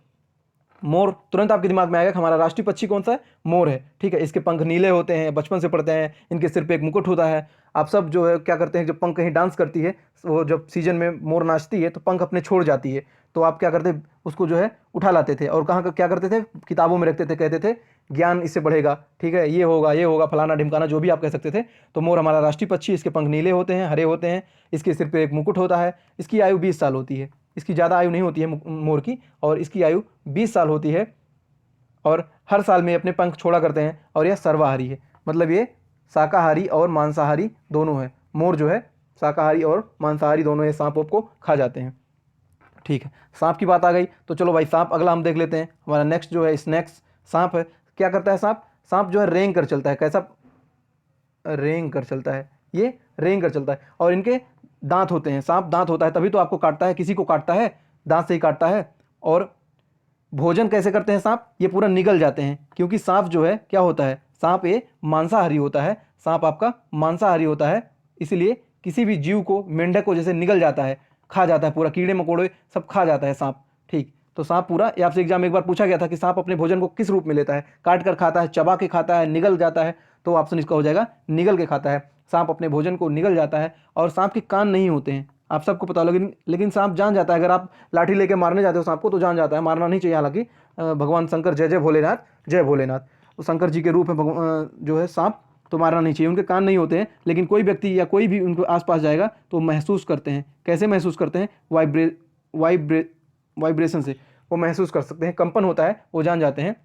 मोर, तुरंत आपके दिमाग में आएगा कि हमारा राष्ट्रीय पक्षी कौन सा है? मोर है। ठीक है, इसके पंख नीले होते हैं, बचपन से पढ़ते हैं। इनके सिर पे एक मुकुट होता है। आप सब जो है क्या करते हैं, जब पंख कहीं डांस करती है, वो जब सीजन में मोर नाचती है तो पंख अपने छोड़ जाती है, तो आप क्या करते, उसको जो है उठा लाते थे, और कहाँ क्या करते थे, किताबों में रखते थे, कहते थे ज्ञान इससे बढ़ेगा। ठीक है, ये होगा फलाना ढिमकाना, जो भी आप कह सकते थे। तो मोर हमारा राष्ट्रीय पक्षी, इसके पंख नीले होते हैं, हरे होते हैं, इसके सिर पर एक मुकुट होता है। इसकी आयु 20 साल होती है। इसकी ज़्यादा आयु नहीं होती है मोर की, और इसकी आयु 20 साल होती है, और हर साल में अपने पंख छोड़ा करते हैं। और यह सर्वाहारी है, मतलब ये शाकाहारी और मांसाहारी दोनों है। मोर जो है शाकाहारी और मांसाहारी दोनों है, सांप को खा जाते हैं। ठीक है, सांप की बात आ गई, तो चलो भाई सांप अगला हम देख लेते हैं। हमारा नेक्स्ट जो है स्नेक्स सांप है। क्या करता है सांप? सांप जो है रेंग कर चलता है। कैसा? रेंग कर चलता है, ये रेंग कर चलता है, और इनके दांत होते हैं। सांप दांत होता है, तभी तो आपको काटता है, किसी को काटता है दांत से ही काटता है। और भोजन कैसे करते हैं सांप? ये पूरा निगल जाते हैं, क्योंकि सांप जो है क्या होता है, सांप ये मांसाहारी होता है। सांप आपका मांसाहारी होता है, इसलिए किसी भी जीव को, मेंढक को जैसे निगल जाता है, खा जाता है, पूरा कीड़े मकोड़े सब खा जाता है सांप। ठीक, तो सांप पूरा, ये आपसे एग्जाम में एक बार पूछा गया था कि सांप अपने भोजन को किस रूप में लेता है, काट कर खाता है, चबा के खाता है, निगल जाता है, तो ऑप्शन इसका हो जाएगा निगल के खाता है। सांप अपने भोजन को निगल जाता है, और सांप के कान नहीं होते हैं, आप सबको पता हो, लेकिन सांप जान जाता है। अगर आप लाठी लेके मारने जाते हो सांप को तो जान जाता है, मारना नहीं चाहिए। हालांकि भगवान शंकर, जय जय भोलेनाथ, जय भोलेनाथ, तो शंकर जी के रूप है जो है सांप, तो मारना नहीं चाहिए। उनके कान नहीं होते हैं, लेकिन कोई व्यक्ति या कोई भी उनके आसपास जाएगा तो महसूस करते हैं। कैसे महसूस करते हैं? वाइब्रेशन से वो महसूस कर सकते हैं, कंपन होता है, वो जान जाते हैं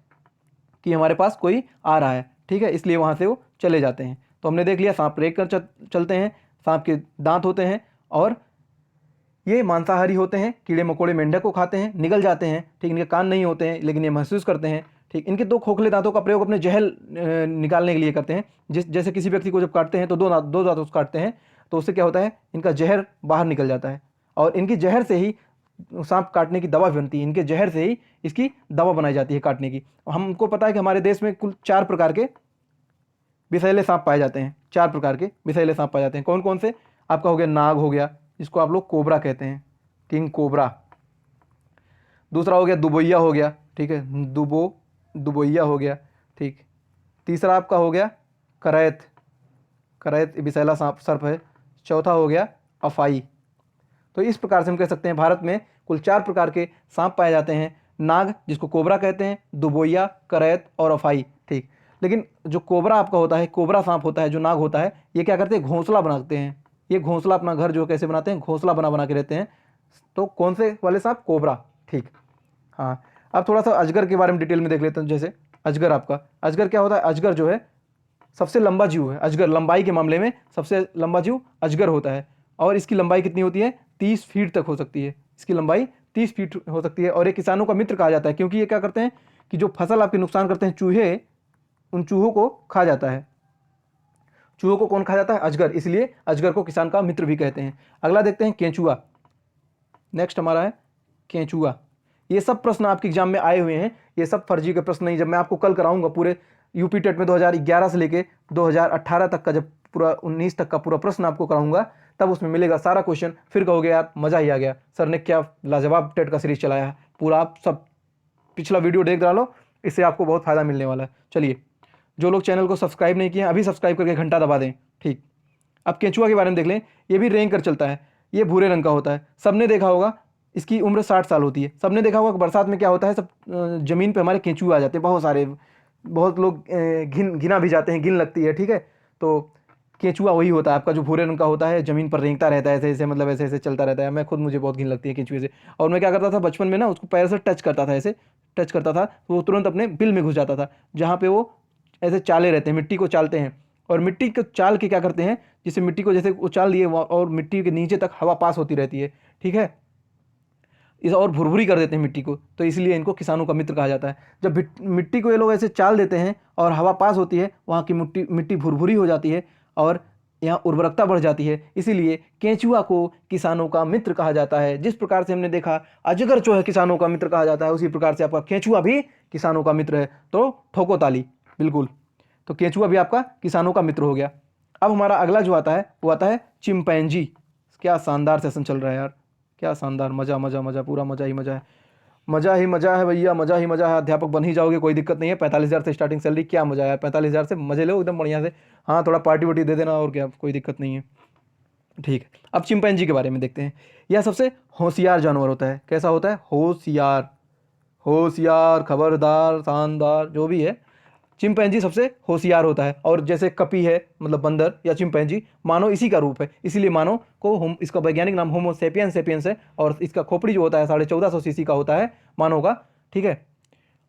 कि हमारे पास कोई आ रहा है। ठीक है, इसलिए वहाँ से वो चले जाते हैं। तो हमने देख लिया सांप रेंग कर चलते हैं, सांप के दांत होते हैं, और ये मांसाहारी होते हैं, कीड़े मकोड़े मेंढक को खाते हैं, निगल जाते हैं। ठीक, इनके कान नहीं होते हैं, लेकिन ये महसूस करते हैं। ठीक, इनके 2 खोखले दांतों का प्रयोग अपने जहर निकालने के लिए करते हैं। जैसे किसी व्यक्ति को जब काटते हैं तो दो दांतों से काटते हैं, तो उससे क्या होता है, इनका जहर बाहर निकल जाता है, और इनकी जहर से ही सांप काटने की दवा बनती है। इनके जहर से ही इसकी दवा बनाई जाती है काटने की। हमको पता है कि हमारे देश में कुल 4 प्रकार के विषैले सांप पाए जाते हैं। 4 प्रकार के विषैले सांप पाए जाते हैं। कौन कौन से? आपका हो गया नाग, हो गया, जिसको आप लोग कोबरा कहते हैं, किंग कोबरा। दूसरा हो गया दुबोइया, हो गया, ठीक है, दुबोइया हो गया। ठीक, तीसरा आपका हो गया करैत, करैत विषैला सर्प है। चौथा हो गया अफाई। तो इस प्रकार से हम कह सकते हैं भारत में कुल 4 प्रकार के सांप पाए जाते हैं। नाग, जिसको कोबरा कहते हैं, दुबोइया, करैत और अफाई। ठीक, लेकिन जो कोबरा आपका होता है, कोबरा सांप होता है, जो नाग होता है, ये क्या करते हैं, घोंसला बनाते हैं। ये घोंसला अपना घर जो कैसे बनाते हैं, घोंसला बना के रहते हैं। तो कौन से वाले सांप? कोबरा। ठीक, हाँ। अब थोड़ा सा अजगर के बारे में डिटेल में देख लेते हैं। जैसे अजगर, आपका अजगर क्या होता है? अजगर जो है सबसे लंबा जीव है। अजगर लंबाई के मामले में सबसे लंबा जीव अजगर होता है, और इसकी लंबाई कितनी होती है? 30 फीट तक हो सकती है। इसकी लंबाई 30 फीट हो सकती है, और ये किसानों का मित्र कहा जाता है, क्योंकि ये क्या करते हैं कि जो फसल आपके नुकसान करते हैं, चूहे, उन चूहों को खा जाता है। चूहों को कौन खा जाता है? अजगर, इसलिए अजगर को किसान का मित्र भी कहते हैं। अगला देखते हैं केंचुआ। नेक्स्ट हमारा है केंचुआ। ये सब प्रश्न आपके एग्जाम में आए हुए हैं, ये सब फर्जी के प्रश्न नहीं। जब मैं आपको कल कराऊंगा पूरे यूपी टेट में 2011 से लेके 2018 तक का, जब पूरा 19 तक का पूरा प्रश्न आपको कराऊंगा, तब उसमें मिलेगा सारा क्वेश्चन। फिर कहोगे यार मज़ा ही आ गया, सर ने क्या लाजवाब टेट का सीरीज चलाया। पूरा आप सब पिछला वीडियो देख डालो, इससे आपको बहुत फ़ायदा मिलने वाला है। चलिए, जो लोग चैनल को सब्सक्राइब नहीं किए हैं, अभी सब्सक्राइब करके घंटा दबा दें। ठीक, अब केंचुआ के बारे में देख लें। ये भी रेंग कर चलता है, ये भूरे रंग का होता है। सबने देखा होगा, इसकी उम्र 60 साल होती है। सबने देखा होगा कि बरसात में क्या होता है, सब ज़मीन पे हमारे केंचुए आ जाते हैं, बहुत सारे, बहुत लोग गिना भी जाते हैं, गिन लगती है। ठीक है, तो केंचुआ वही होता है आपका, जो भूरे रंग का होता है, ज़मीन पर रेंगता रहता है, ऐसे ऐसे, मतलब ऐसे ऐसे चलता रहता है। मैं खुद, मुझे बहुत घिन लगती है केंचुए से। और मैं क्या करता था बचपन में ना, उसको पैर से टच करता था, ऐसे टच करता था, तो वो तुरंत अपने बिल में घुस जाता था, जहाँ पे वो ऐसे चाले रहते हैं, मिट्टी को चालते हैं, और मिट्टी को चाल के क्या करते हैं, जिसे मिट्टी को जैसे उछाल दिए और मिट्टी के नीचे तक हवा पास होती रहती है, ठीक है, इस और भुरभुरी कर देते हैं मिट्टी को, तो इसलिए इनको किसानों का मित्र कहा जाता है। जब मिट्टी को ये लोग ऐसे चाल देते हैं और हवा पास होती है, वहाँ की मिट्टी मिट्टी भुरभुरी हो जाती है और यहाँ उर्वरकता बढ़ जाती है, इसीलिए केंचुआ को किसानों का मित्र कहा जाता है। जिस प्रकार से हमने देखा अजगर जो है किसानों का मित्र कहा जाता है, उसी प्रकार से आपका केंचुआ भी किसानों का मित्र है। तो ठोको ताली, बिल्कुल। तो केंचुआ भी आपका किसानों का मित्र हो गया। अब हमारा अगला जो आता है वो आता है चिंपैंजी। क्या शानदार सेशन चल रहा है यार, क्या शानदार, मज़ा मज़ा मज़ा, पूरा मज़ा ही मज़ा है, मज़ा ही मज़ा है भैया, मज़ा ही मज़ा है। अध्यापक बन ही जाओगे, कोई दिक्कत नहीं है। 45,000 से स्टार्टिंग सैलरी, क्या मज़ा है 45,000 से, मज़े लो एकदम बढ़िया से। हाँ, थोड़ा पार्टी वार्टी दे देना और क्या, कोई दिक्कत नहीं है, ठीक है। अब चिंपैंजी के बारे में देखते हैं। यह सबसे होशियार जानवर होता है। कैसा होता है? होशियार, होशियार, खबरदार, शानदार, जो भी है, चिंपैंजी सबसे होशियार होता है। और जैसे कपी है, मतलब बंदर, या चिंपैंजी मानव इसी का रूप है, इसीलिए मानव को इसका वैज्ञानिक नाम होमो सेपियंस सेपियंस है। और इसका खोपड़ी जो होता है 1450 सीसी का होता है मानव का, ठीक है।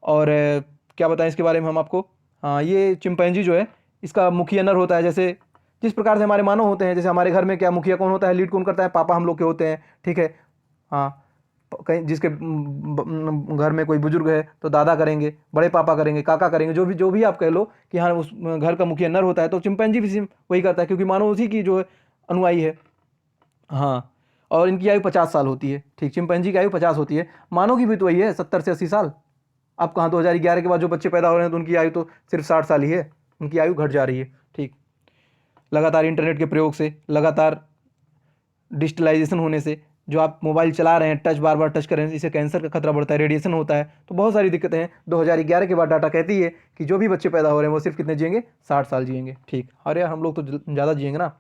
और क्या बताएं इसके बारे में हम आपको? हाँ, ये चिंपैंजी जो है इसका मुखिया नर होता है। जैसे जिस प्रकार से हमारे मानव होते हैं, जैसे हमारे घर में क्या मुखिया कौन होता है, लीड कौन करता है? पापा हम लोग के होते हैं, ठीक है। हाँ, कहीं जिसके घर में कोई बुजुर्ग है तो दादा करेंगे, बड़े पापा करेंगे, काका करेंगे, जो भी आप कह लो कि हाँ उस घर का मुखिया नर होता है। तो चिंपैंजी भी वही करता है, क्योंकि मानो उसी की जो है अनुयायी है। हाँ, और इनकी आयु 50 साल होती है, ठीक। चिंपैंजी की आयु 50 होती है, मानव की भी तो वही है 70 से 80 साल। अब कहाँ 2011 के बाद जो बच्चे पैदा हो रहे हैं तो उनकी आयु तो सिर्फ 60 साल ही है, उनकी आयु घट जा रही है, ठीक। लगातार इंटरनेट के प्रयोग से, लगातार डिजिटलाइजेशन होने से, जो आप मोबाइल चला रहे हैं, टच बार बार टच कर रहे हैं, इससे कैंसर का खतरा बढ़ता है, रेडिएशन होता है, तो बहुत सारी दिक्कतें हैं। 2011 के बाद डाटा कहती है कि जो भी बच्चे पैदा हो रहे हैं वो सिर्फ कितने जिएंगे? 60 साल जिएंगे, ठीक। अरे यार, हम लोग तो ज़्यादा जिएंगे ना।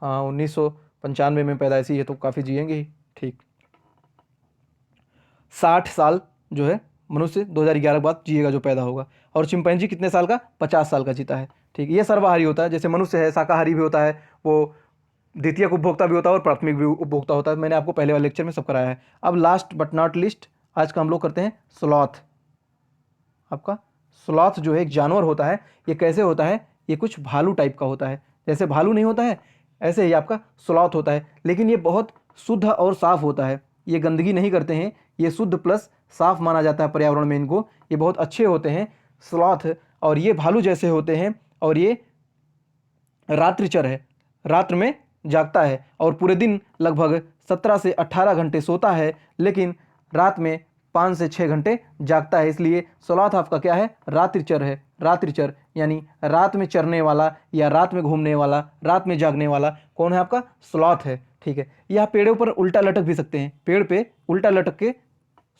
हाँ, 1995 में पैदाइशी है तो काफ़ी जिएंगे ही, ठीक। 60 साल जो है मनुष्य 2011 के बाद जिएगा जो पैदा होगा। और चिंपैंजी कितने साल का? 50 साल का जीता है, ठीक। ये सर्वाहारी होता है, जैसे मनुष्य है शाकाहारी भी होता है, वो द्वितीयक उपभोक्ता भी होता है और प्राथमिक भी उपभोक्ता होता है। मैंने आपको पहले वाले लेक्चर में सब कराया है। अब लास्ट बट नॉट लिस्ट आज का हम लोग करते हैं स्लॉथ। आपका स्लॉथ जो है एक जानवर होता है। ये कैसे होता है? ये कुछ भालू टाइप का होता है, जैसे भालू नहीं होता है ऐसे ही आपका स्लॉथ होता है। लेकिन ये बहुत शुद्ध और साफ होता है, ये गंदगी नहीं करते हैं, ये शुद्ध प्लस साफ माना जाता है पर्यावरण में इनको। ये बहुत अच्छे होते हैं स्लॉथ, और ये भालू जैसे होते हैं। और ये रात्रिचर है, रात्र में जागता है और पूरे दिन लगभग 17 से 18 घंटे सोता है, लेकिन रात में 5 से 6 घंटे जागता है। इसलिए स्लॉथ आपका क्या है? रात्रिचर है। रात्रिचर यानी रात में चरने वाला या रात में घूमने वाला, रात में जागने वाला कौन है? आपका स्लॉथ है, ठीक है। यह पेड़ों पर उल्टा लटक भी सकते हैं, पेड़ पे उल्टा लटक के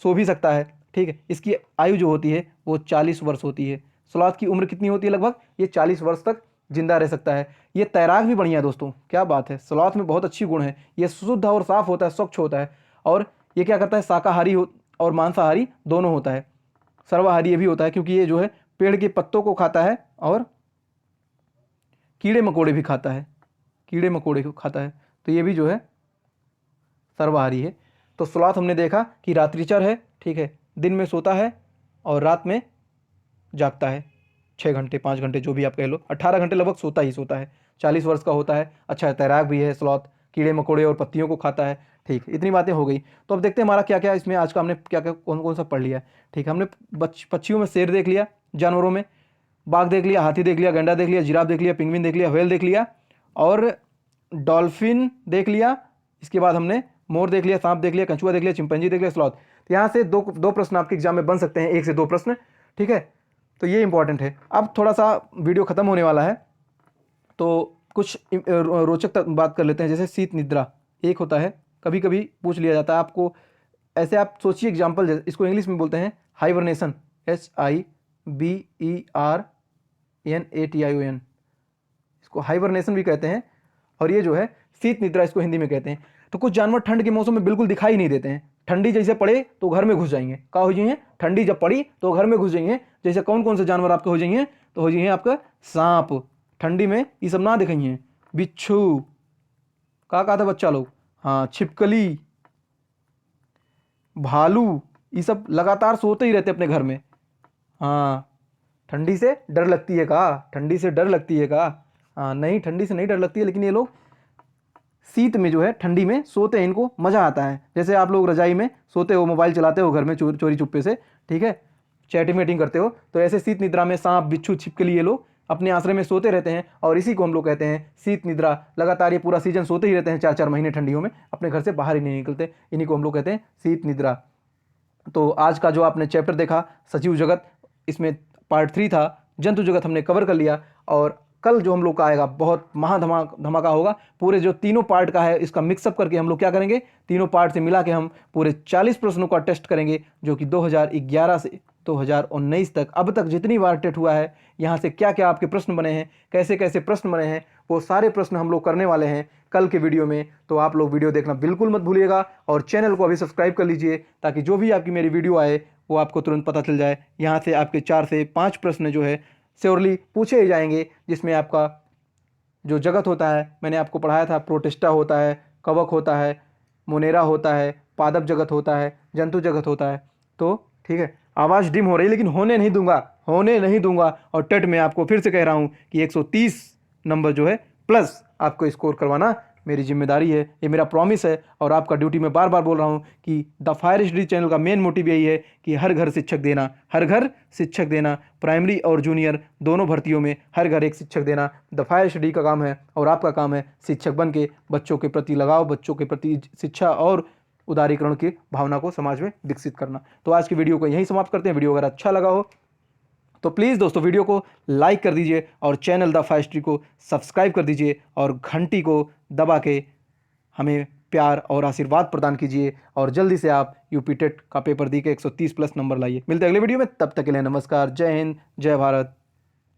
सो भी सकता है, ठीक है। इसकी आयु जो होती है वो 40 वर्ष होती है। स्लॉथ की उम्र कितनी होती है? लगभग ये 40 वर्ष तक जिंदा रह सकता है। ये तैराक भी बढ़िया है दोस्तों, क्या बात है। स्लॉथ में बहुत अच्छी गुण है, ये शुद्ध और साफ होता है, स्वच्छ होता है। और ये क्या करता है? शाकाहारी और मांसाहारी दोनों होता है। सर्वाहारी ये भी होता है, क्योंकि ये जो है पेड़ के पत्तों को खाता है और कीड़े मकोड़े भी खाता है, कीड़े मकोड़े को खाता है, तो ये भी जो है सर्वाहारी है। तो स्लॉथ हमने देखा कि रात्रिचर है, ठीक है, दिन में सोता है और रात में जागता है 6 घंटे 5 घंटे जो भी आप कह लो, 18 घंटे लगभग सोता ही सोता है। 40 वर्ष का होता है। अच्छा, तैराक भी है स्लॉथ, कीड़े मकोड़े और पत्तियों को खाता है, ठीक। इतनी बातें हो गई। तो अब देखते हैं हमारा क्या क्या इसमें आज का हमने क्या क्या कौन कौन सा पढ़ लिया, ठीक। हमने पक्षियों में शेर देख लिया, जानवरों में बाघ देख लिया, हाथी देख लिया, गैंडा देख लिया, जिराफ देख लिया, पिंगविन देख लिया, व्हेल देख लिया और डॉल्फिन देख लिया। इसके बाद हमने मोर देख लिया, सांप देख लिया, कछुआ देख लिया, चिंपैंजी देख लिया, स्लॉथ। तो यहाँ से दो प्रश्न आपके एग्जाम में बन सकते हैं, 1 से 2 प्रश्न, ठीक है। तो ये इंपॉर्टेंट है। अब थोड़ा सा वीडियो ख़त्म होने वाला है, तो कुछ रोचक बात कर लेते हैं। जैसे शीत निद्रा एक होता है, कभी कभी पूछ लिया जाता है आपको। ऐसे आप सोचिए एग्जाम्पल, इसको इंग्लिश में बोलते हैं हाइबरनेशन, HIBERNATION, इसको हाइबरनेशन भी कहते हैं। और ये जो है शीत निद्रा, इसको हिंदी में कहते हैं। तो कुछ जानवर ठंड के मौसम में बिल्कुल दिखाई नहीं देते हैं। ठंडी जैसे पड़े तो घर में घुस जाएंगे, क्या हो जाइए? ठंडी जब पड़ी तो घर में घुस जाइए। जैसे कौन कौन से जानवर आपके हो जाइए? तो हो जाइए आपका सांप, ठंडी में ये सब ना दिखाइए। बिच्छू, क्या कहा था बच्चा लोग? हाँ, छिपकली, भालू, ये सब लगातार सोते ही रहते अपने घर में। हाँ, ठंडी से डर लगती है का? ठंडी से डर लगती है का? नहीं, ठंडी से नहीं डर लगती है, लेकिन ये लोग शीत में जो है, ठंडी में सोते हैं, इनको मज़ा आता है। जैसे आप लोग रजाई में सोते हो, मोबाइल चलाते हो घर में चोरी चुप्पे से, ठीक है, चैटिंग वेटिंग करते हो, तो ऐसे शीत निद्रा में सांप बिच्छू छिपकली ये लोग अपने आश्रय में सोते रहते हैं, और इसी को हम लोग कहते हैं शीत निद्रा। लगातार ये पूरा सीजन सोते ही रहते हैं, 4-4 महीने ठंडियों में, अपने घर से बाहर ही नहीं निकलते। इन्हीं को हम लोग कहते हैं शीत निद्रा। तो आज का जो आपने चैप्टर देखा सजीव जगत, इसमें पार्ट 3 था, जंतु जगत हमने कवर कर लिया। और कल जो हम लोग का आएगा बहुत धमाका होगा। पूरे जो तीनों पार्ट का है इसका मिक्सअप करके हम लोग क्या करेंगे, तीनों पार्ट से मिला के हम पूरे 40 प्रश्नों का टेस्ट करेंगे, जो कि 2011 से 2019 तक अब तक जितनी बार टेट हुआ है, यहाँ से क्या क्या आपके प्रश्न बने हैं, कैसे कैसे प्रश्न बने हैं, वो सारे प्रश्न हम लोग करने वाले हैं कल के वीडियो में। तो आप लोग वीडियो देखना बिल्कुल मत भूलिएगा, और चैनल को अभी सब्सक्राइब कर लीजिए, ताकि जो भी आपकी मेरी वीडियो आए वो आपको तुरंत पता चल जाए। यहाँ से आपके 4 से 5 प्रश्न जो है श्योरली पूछे ही जाएंगे, जिसमें आपका जो जगत होता है, मैंने आपको पढ़ाया था, प्रोटिस्टा होता है, कवक होता है, मोनेरा होता है, पादप जगत होता है, जंतु जगत होता है। तो ठीक है, आवाज़ डिम हो रही है, लेकिन होने नहीं दूंगा। और टेट में आपको फिर से कह रहा हूँ कि 130 नंबर जो है प्लस आपको स्कोर करवाना मेरी जिम्मेदारी है, ये मेरा प्रॉमिस है। और आपका ड्यूटी मैं बार बार बोल रहा हूँ कि द फायर स्टडी चैनल का मेन मोटिव यही है कि हर घर शिक्षक देना, हर घर शिक्षक देना, प्राइमरी और जूनियर दोनों भर्तियों में हर घर एक शिक्षक देना द फायर स्टडी का काम है। और आपका काम है शिक्षक बन के बच्चों के प्रति लगाव, बच्चों के प्रति शिक्षा और उदारीकरण की भावना को समाज में विकसित करना। तो आज की वीडियो को यहीं समाप्त करते हैं। वीडियो अगर अच्छा लगा हो तो प्लीज़ दोस्तों वीडियो को लाइक कर दीजिए, और चैनल द फायर स्टडी को सब्सक्राइब कर दीजिए, और घंटी को दबा के हमें प्यार और आशीर्वाद प्रदान कीजिए, और जल्दी से आप यूपी टेट का पेपर दी के 130 प्लस नंबर लाइए। मिलते हैं अगले वीडियो में, तब तक के लिए नमस्कार, जय हिंद, जय भारत।